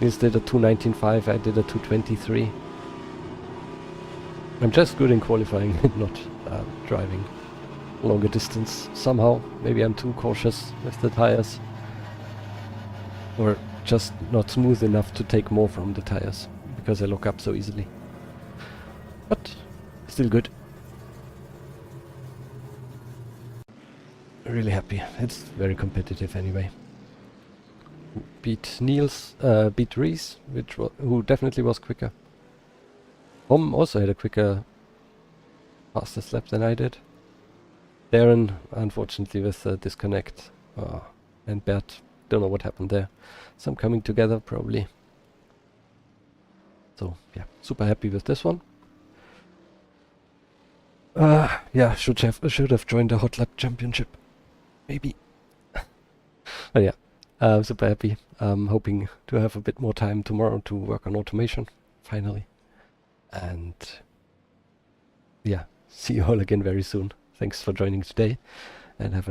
Niels did a 2:19.5, I did a 2:23. I'm just good in qualifying, not driving longer distance somehow. Maybe I'm too cautious with the tires. Or just not smooth enough to take more from the tires, because I lock up so easily. But still good. Really happy. It's very competitive anyway. Beat Niels, beat Reese, who definitely was quicker. Hom also had a quicker fastest lap than I did. Darren, unfortunately, with the disconnect. And Bert, don't know what happened there. Some coming together, probably. So, yeah, super happy with this one. Yeah, should have joined the Hot Lap Championship. Maybe. But yeah, super happy. Hoping to have a bit more time tomorrow to work on automation, finally. And yeah, see you all again very soon. Thanks for joining today, and have a